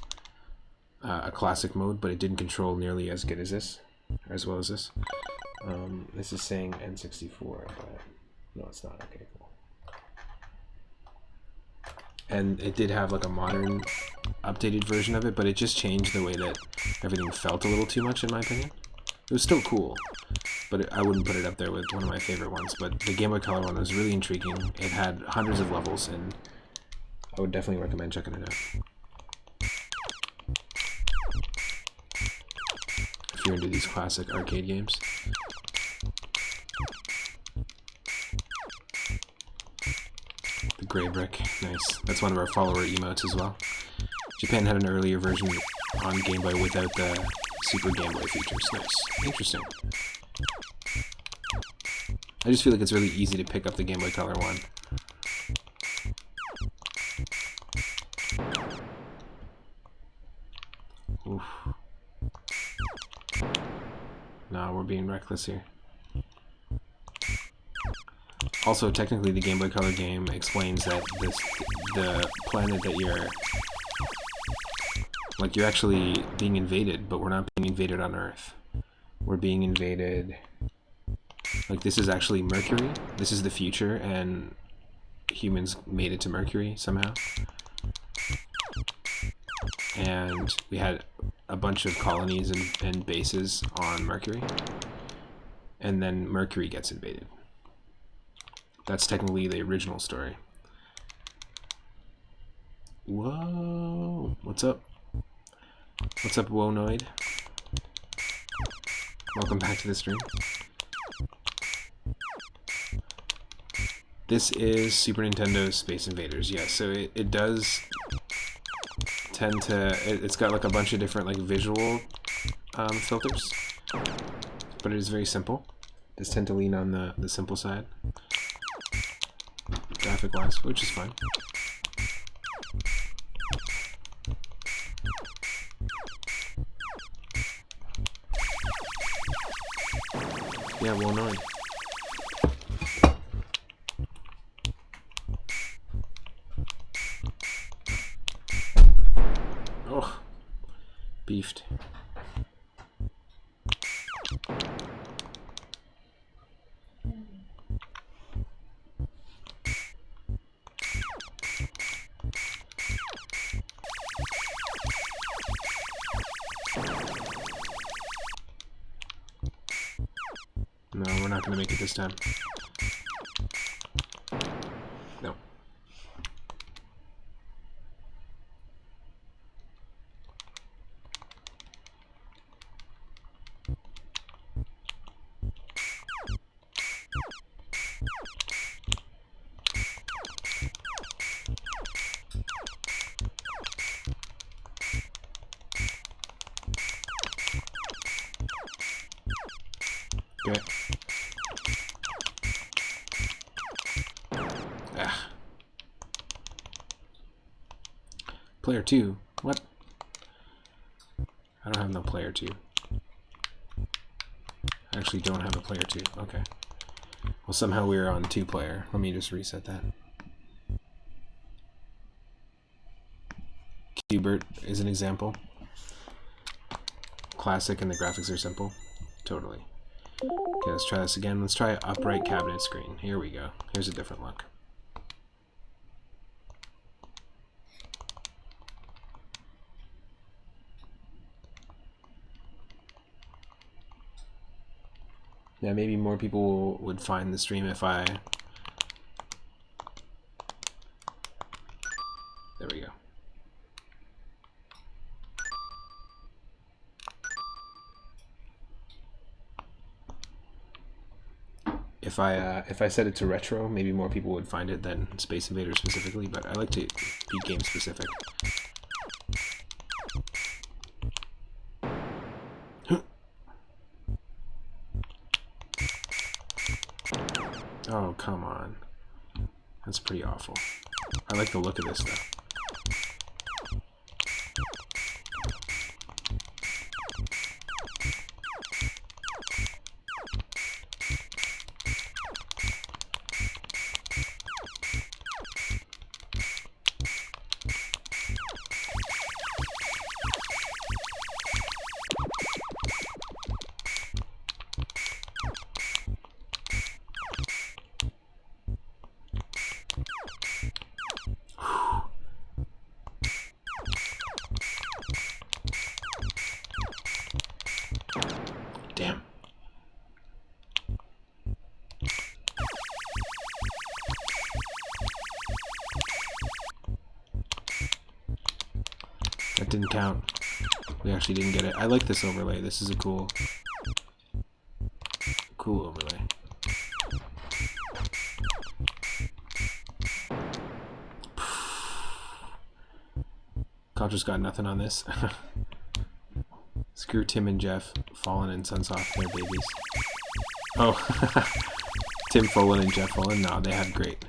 a classic mode, but it didn't control nearly as good as this, or as well as this. This is saying N64, but no, it's not. Okay, cool. And it did have like a modern, updated version of it, but it just changed the way that everything felt a little too much, in my opinion. It was still cool, but I wouldn't put it up there with one of my favorite ones. But the Game Boy Color one was really intriguing. It had hundreds of levels, and I would definitely recommend checking it out. you're into these classic arcade games. The gray brick, nice. That's one of our follower emotes as well. Japan had an earlier version on Game Boy without the Super Game Boy features. Nice. Interesting. I just feel like it's really easy to pick up the Game Boy Color one. Oof. No, we're being reckless here. Also, technically, the Game Boy Color game explains that the planet that you're actually being invaded, but we're not being invaded on Earth. We're being invaded. Like, this is actually Mercury. This is the future, and humans made it to Mercury somehow. And we had a bunch of colonies and bases on Mercury. And then Mercury gets invaded. That's technically the original story. Whoa! What's up? What's up, Wonoid? Welcome back to the stream. This is Super Nintendo Space Invaders. Yes, so it does tend to... It's got like a bunch of different like visual filters, but it is very simple. It does tend to lean on the simple side, graphic-wise, which is fine. Yeah, well annoying. Oh, beefed. No, we're not going to make it this time. No. Okay. Ah. Player 2? What? I don't have no player 2. I actually don't have a player 2. Okay. Well, somehow we were on 2-player. Let me just reset that. Qbert is an example. Classic and the graphics are simple. Totally. Okay, let's try this again. Let's try upright cabinet screen. Here we go. Here's a different look. Yeah, maybe more people would find the stream if I... There we go. If I set it to retro, maybe more people would find it than Space Invaders specifically, but I like to be game specific. Oh, come on. That's pretty awful. I like the look of this though. Damn. That didn't count. We actually didn't get it. I like this overlay. This is a cool overlay. Contra's got nothing on this. Screw Tim and Jeff, Fallen and Sunsoft, their babies. Oh, Tim Fallen and Jeff Fallen. No, they have great.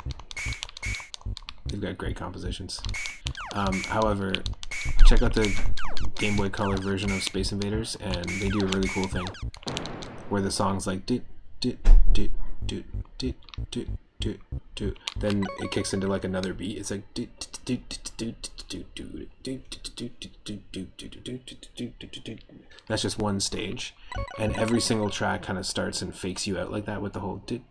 They've got great compositions. However, check out the Game Boy Color version of Space Invaders, and they do a really cool thing where the song's like doot doot doot doot doot doot doot doot. Then it kicks into like another beat. It's like doot doot doot doot doot doot. That's just one stage, and every single track kind of starts and fakes you out like that with the whole doot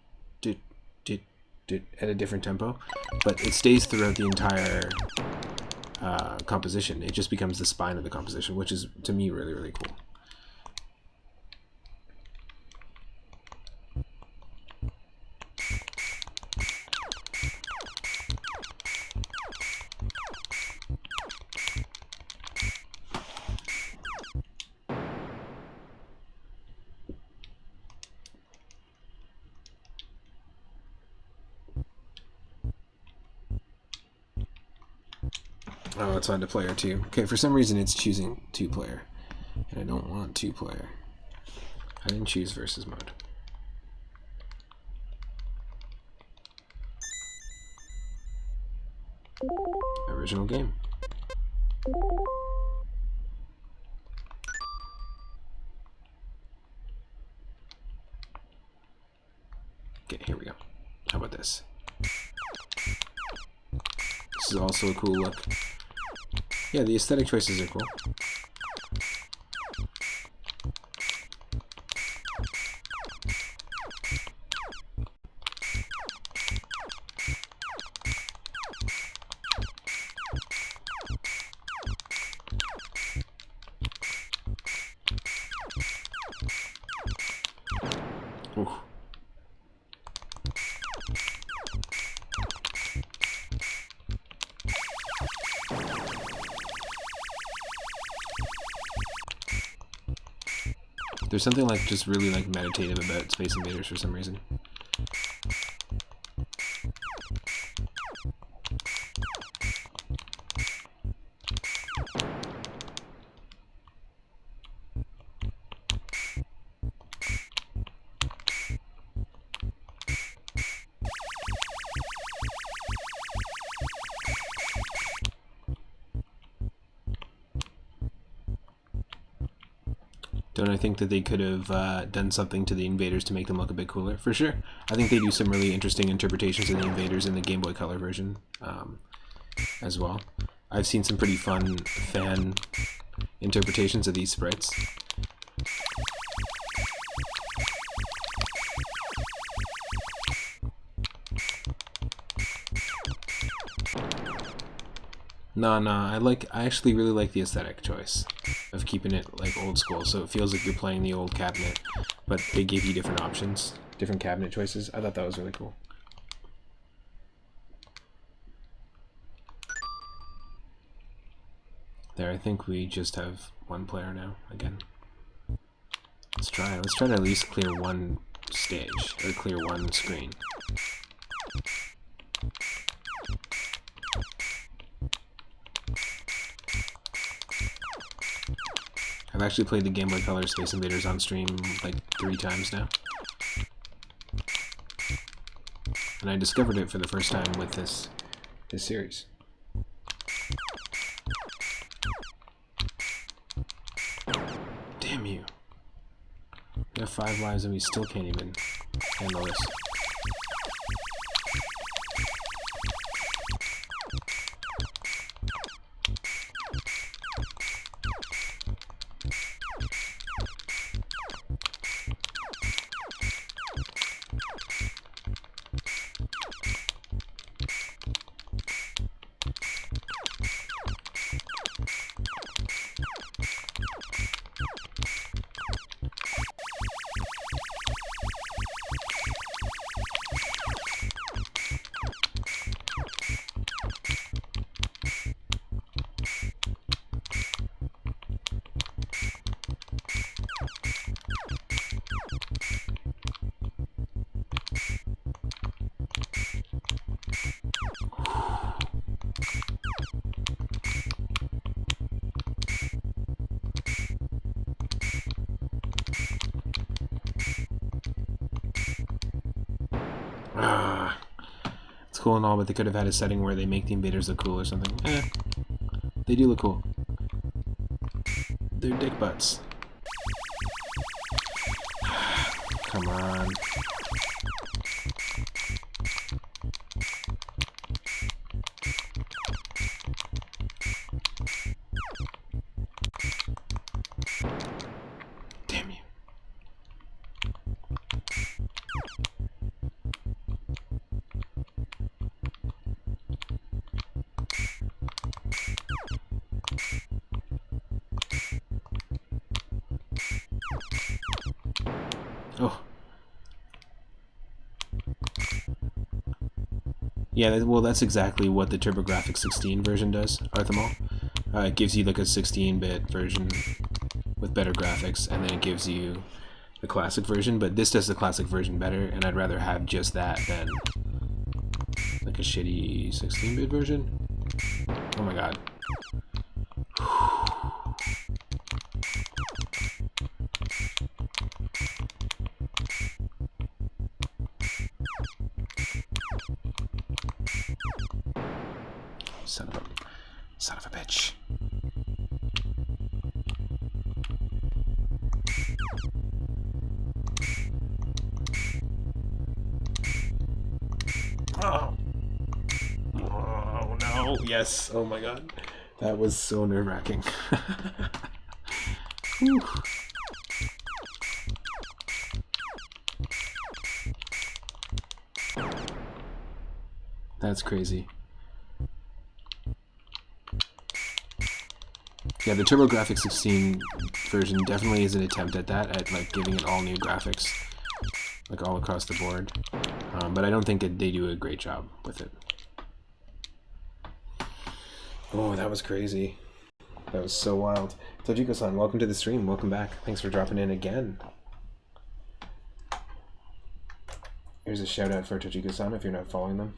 doot doot doot at a different tempo, but it stays throughout the entire composition. It just becomes the spine of the composition, which is to me really, really cool. Oh, it's on to player 2. Okay, for some reason it's choosing 2-player, and I don't want 2-player. I didn't choose versus mode. Original game. Okay, here we go. How about this? This is also a cool look. Yeah, the aesthetic choices are cool. Ooh. There's something like just really like meditative about Space Invaders for some reason. Don't I think that they could have done something to the Invaders to make them look a bit cooler? For sure. I think they do some really interesting interpretations of the Invaders in the Game Boy Color version as well. I've seen some pretty fun fan interpretations of these sprites. No, I actually really like the aesthetic choice of keeping it like old school, so it feels like you're playing the old cabinet, but they gave you different options, different cabinet choices. I thought that was really cool. There, I think we just have one player now again. Let's try to at least clear one stage, or clear one screen. I've actually played the Game Boy Color Space Invaders on stream like 3 times now. And I discovered it for the first time with this series. Damn you. We have 5 lives and we still can't even handle this. cool and all, but they could have had a setting where they make the invaders look cool or something. They do look cool. They're dick butts. Come on. Damn you. Oh. Yeah, well, that's exactly what the TurboGrafx 16 version does, Arthamal. It gives you like a 16-bit version with better graphics, and then it gives you the classic version, but this does the classic version better, and I'd rather have just that than like a shitty 16-bit version. Oh my god. Son of a bitch. Oh. Oh no. Yes. Oh my god. That was so nerve-wracking. That's crazy. Yeah, the TurboGrafx 16 version definitely is an attempt at that, at like giving it all new graphics, like all across the board. But I don't think that they do a great job with it. Oh, that was crazy. That was so wild. Tojiko-san, welcome to the stream. Welcome back. Thanks for dropping in again. Here's a shout out for Tojiko-san if you're not following them.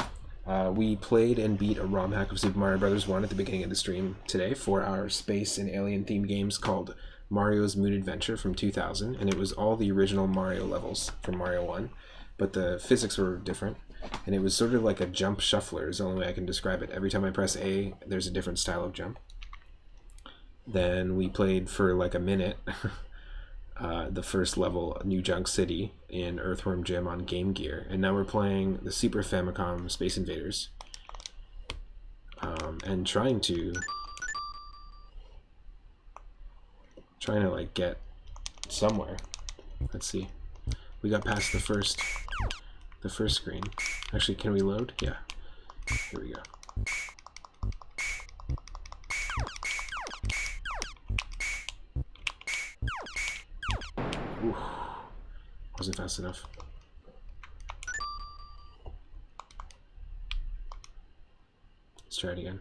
We played and beat a ROM hack of Super Mario Bros. 1 at the beginning of the stream today for our space and alien themed games called Mario's Moon Adventure from 2000, and it was all the original Mario levels from Mario 1, but the physics were different, and it was sort of like a jump shuffler is the only way I can describe it. Every time I press A, there's a different style of jump. Then we played for like a minute the first level, New Junk City, in Earthworm Gym on Game Gear, and now we're playing the Super Famicom Space Invaders, and trying to like get somewhere. Let's see. We got past the first screen. Actually, can we load? Yeah. Here we go. Oof. Wasn't fast enough. Let's try it again.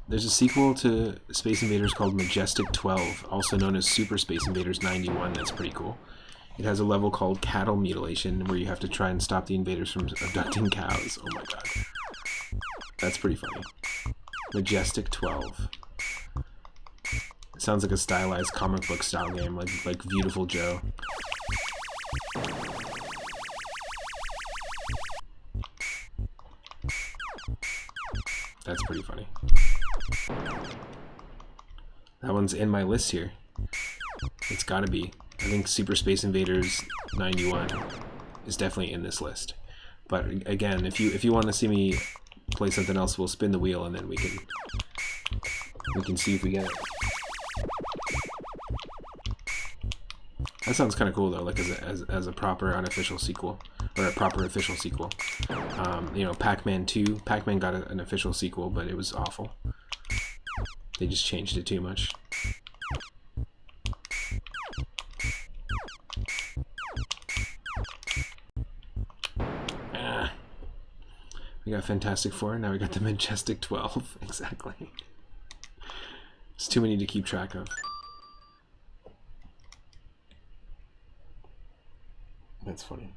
There's a sequel to Space Invaders called Majestic 12, also known as Super Space Invaders 91, that's pretty cool. It has a level called Cattle Mutilation, where you have to try and stop the invaders from abducting cows. Oh my god. That's pretty funny. Majestic 12. It sounds like a stylized comic book style game, like Beautiful Joe. That's pretty funny. That one's in my list here. It's gotta be. I think Super Space Invaders 91 is definitely in this list. But again, if you want to see me play something else, we'll spin the wheel and then we can see if we get it. That sounds kind of cool though, like as a proper unofficial sequel, or a proper official sequel. You know, Pac-Man 2. Pac-Man got an official sequel, but it was awful. They just changed it too much. We got Fantastic Four, now we got the Majestic 12. Exactly. It's too many to keep track of. That's funny.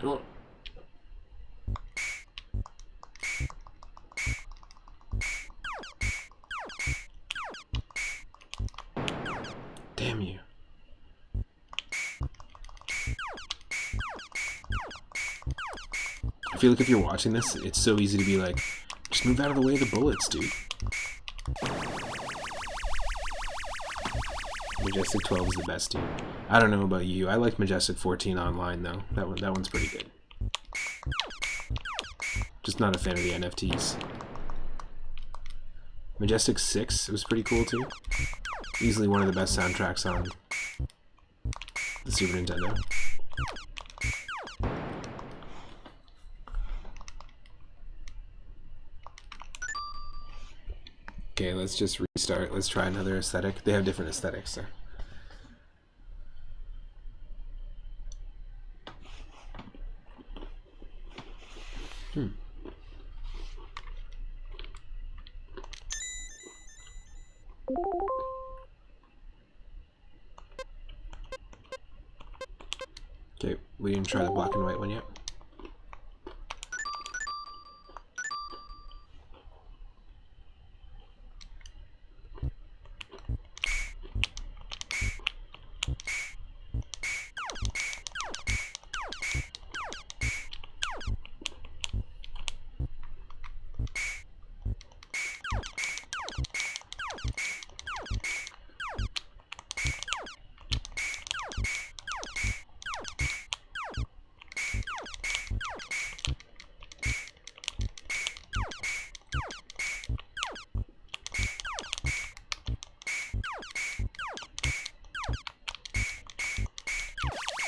Oh. Damn you. I feel like if you're watching this, it's so easy to be like, just move out of the way of the bullets, dude. Majestic 12 is the best, dude. I don't know about you. I like Majestic 14 online, though. That one's pretty good. Just not a fan of the NFTs. Majestic 6 was pretty cool, too. Easily one of the best soundtracks on the Super Nintendo. Okay, let's just restart. Let's try another aesthetic. They have different aesthetics, so. Okay, we didn't try the black and white one yet.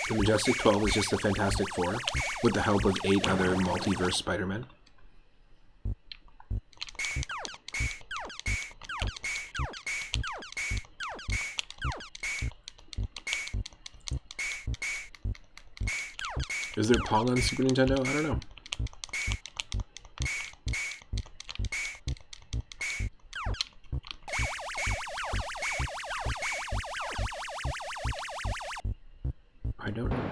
The Majestic 12 is just the Fantastic Four, with the help of 8 other multiverse Spider-Men. Is there Pong on Super Nintendo? I don't know. I don't know.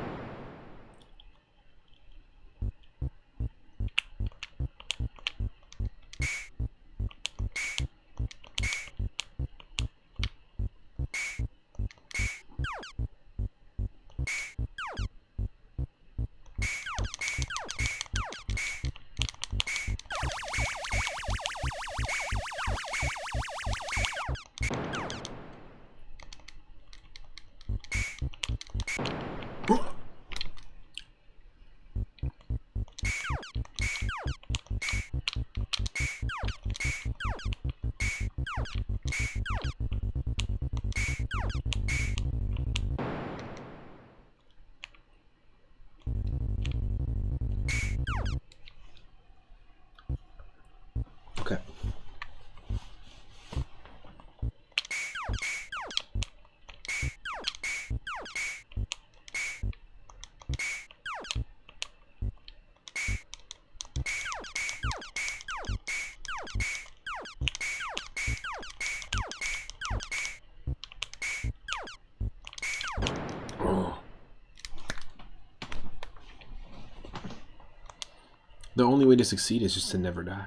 Okay. The only way to succeed is just to never die.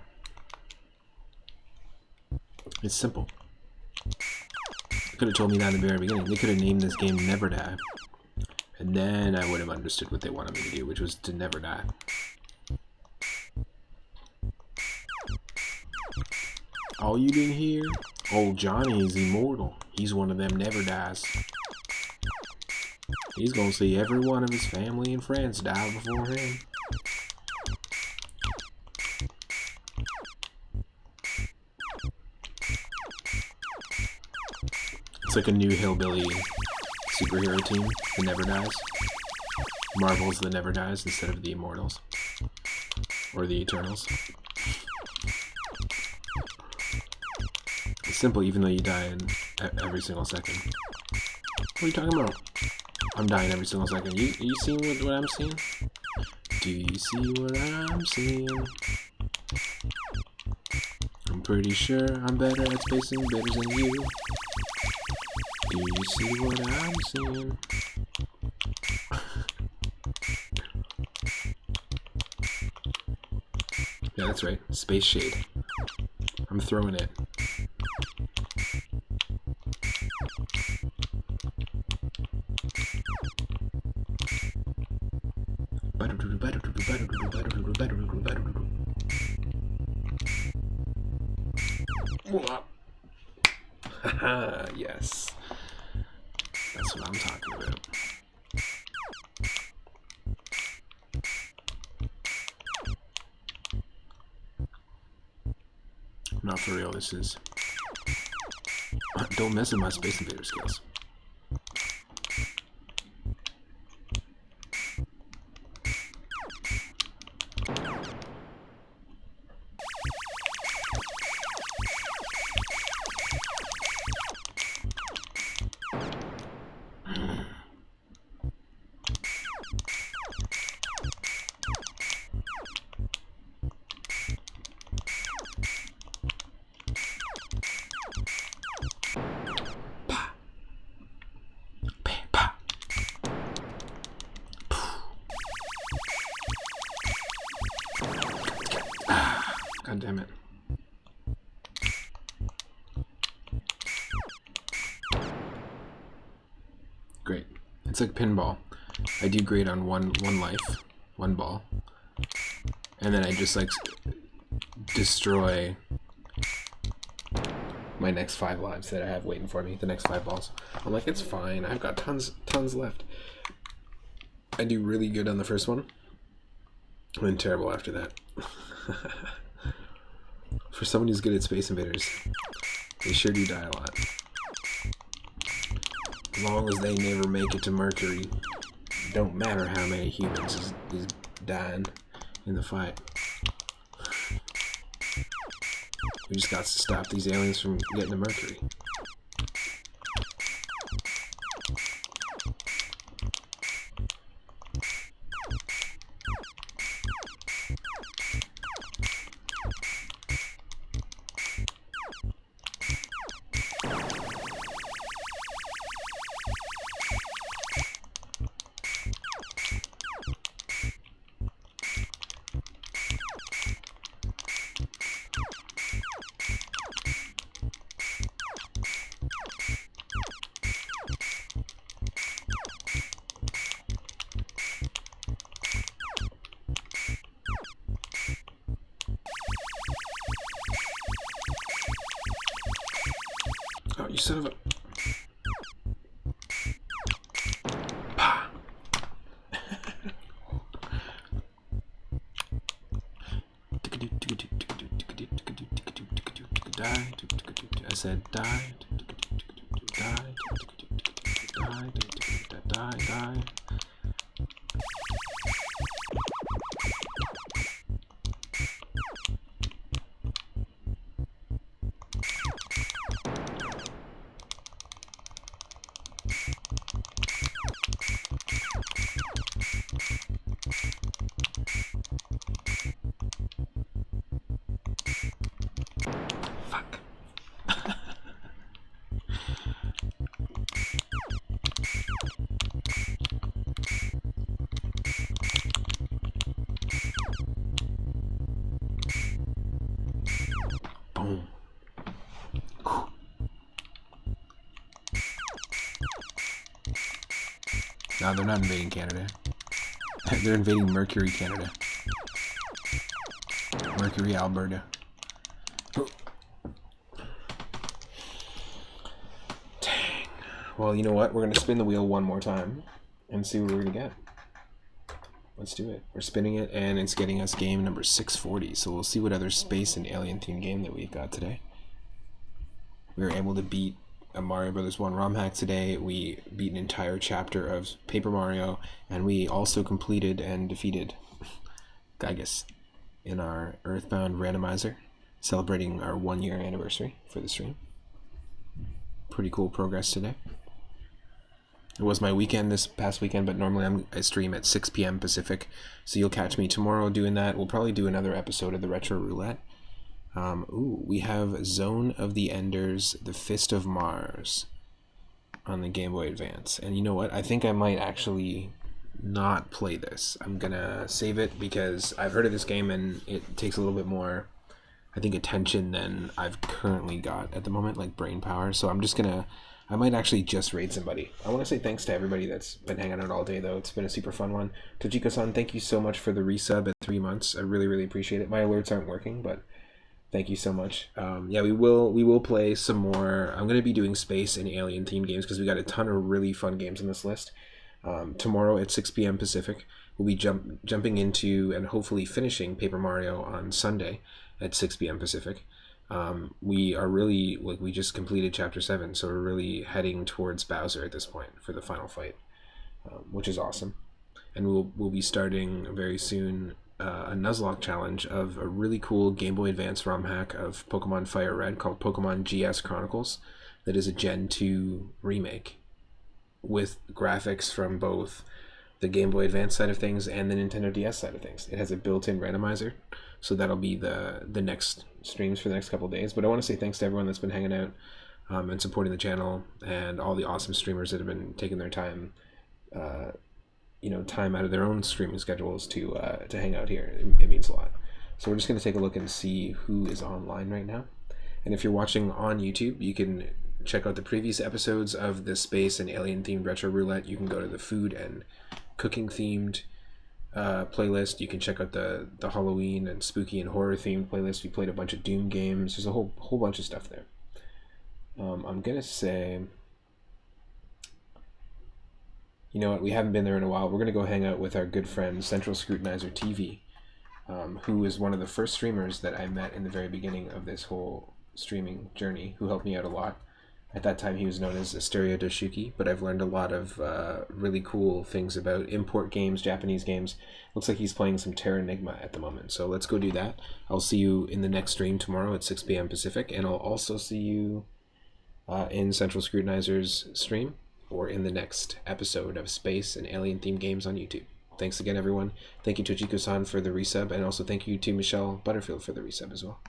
It's simple. They could have told me that in the very beginning. They could have named this game Never Die. And then I would have understood what they wanted me to do, which was to never die. Oh, you didn't hear? Old Johnny is immortal. He's one of them never dies. He's gonna see every one of his family and friends die before him. It's like a new hillbilly superhero team, the Never Dies. Marvel's the Never Dies instead of the Immortals. Or the Eternals. It's simple even though you die in every single second. What are you talking about? I'm dying every single second. You seeing what I'm seeing? Do you see what I'm seeing? I'm pretty sure I'm better at spacing better than you. Do you see what I'm seeing? Yeah, that's right. Space Shade. I'm throwing it. Haha, yes. That's what I'm talking about. Not for real, this is... Don't mess with my Space Invader skills. God damn it. Great. It's like pinball. I do great on one life, one ball. And then I just like destroy my next 5 lives that I have waiting for me, the next 5 balls. I'm like, it's fine. I've got tons left. I do really good on the first one. And then terrible after that. For someone who's good at Space Invaders, they sure do die a lot. As long as they never make it to Mercury, it don't matter how many humans is dying in the fight. We just got to stop these aliens from getting to Mercury. Oh, you son of a... Pah! I said die. Die. Fuck. Boom. No, they're not invading Canada. They're invading Mercury, Canada. Mercury, Alberta. Dang. Well, you know what? We're going to spin the wheel one more time and see what we're going to get. Let's do it. We're spinning it, and it's getting us game number 640. So we'll see what other space and alien themed game that we've got today. We were able to beat a Mario Brothers 1 ROM hack today. We beat an entire chapter of Paper Mario, and we also completed and defeated Gygus in our Earthbound randomizer, celebrating our 1-year anniversary for the stream. Pretty cool progress today. It was my weekend this past weekend, but normally I stream at 6 p.m. Pacific, so you'll catch me tomorrow doing that. We'll probably do another episode of the Retro Roulette. We have Zone of the Enders, The Fist of Mars on the Game Boy Advance. And you know what? I think I might actually not play this. I'm gonna save it because I've heard of this game and it takes a little bit more, I think, attention than I've currently got at the moment, like brain power. So I might actually just raid somebody. I want to say thanks to everybody that's been hanging out all day, though. It's been a super fun one. Tojiko-san, thank you so much for the resub at 3 months. I really, really appreciate it. My alerts aren't working, but thank you so much. Yeah, we will play some more. I'm going to be doing space and alien themed games because we got a ton of really fun games on this list. Tomorrow at 6 p.m. Pacific, we'll be jumping into and hopefully finishing Paper Mario on Sunday at 6 p.m. Pacific. We are really, like, we just completed Chapter 7, so we're really heading towards Bowser at this point for the final fight, which is awesome. And we'll be starting very soon a Nuzlocke challenge of a really cool Game Boy Advance ROM hack of Pokemon Fire Red called Pokemon GS Chronicles that is a Gen 2 remake with graphics from both the Game Boy Advance side of things and the Nintendo DS side of things. It has a built-in randomizer, so that'll be the next streams for the next couple of days. But I want to say thanks to everyone that's been hanging out and supporting the channel, and all the awesome streamers that have been taking their time, time out of their own streaming schedules to hang out here. It means a lot. So we're just going to take a look and see who is online right now. And if you're watching on YouTube, you can check out the previous episodes of the space and alien themed retro roulette. You can go to the food and cooking themed playlist. You can check out the Halloween and spooky and horror themed playlist. We played a bunch of Doom games. There's a whole bunch of stuff there. I'm gonna say, you know what, we haven't been there in a while. We're gonna go hang out with our good friend Central Scrutinizer TV, who is one of the first streamers that I met in the very beginning of this whole streaming journey, who helped me out a lot. At that time, he was known as Asteria Doshuki, but I've learned a lot of really cool things about import games, Japanese games. Looks like he's playing some Terra Enigma at the moment, so let's go do that. I'll see you in the next stream tomorrow at 6 p.m. Pacific, and I'll also see you in Central Scrutinizer's stream, or in the next episode of Space and Alien-themed games on YouTube. Thanks again, everyone. Thank you, Tojiko-san, for the resub, and also thank you to Michelle Butterfield for the resub as well.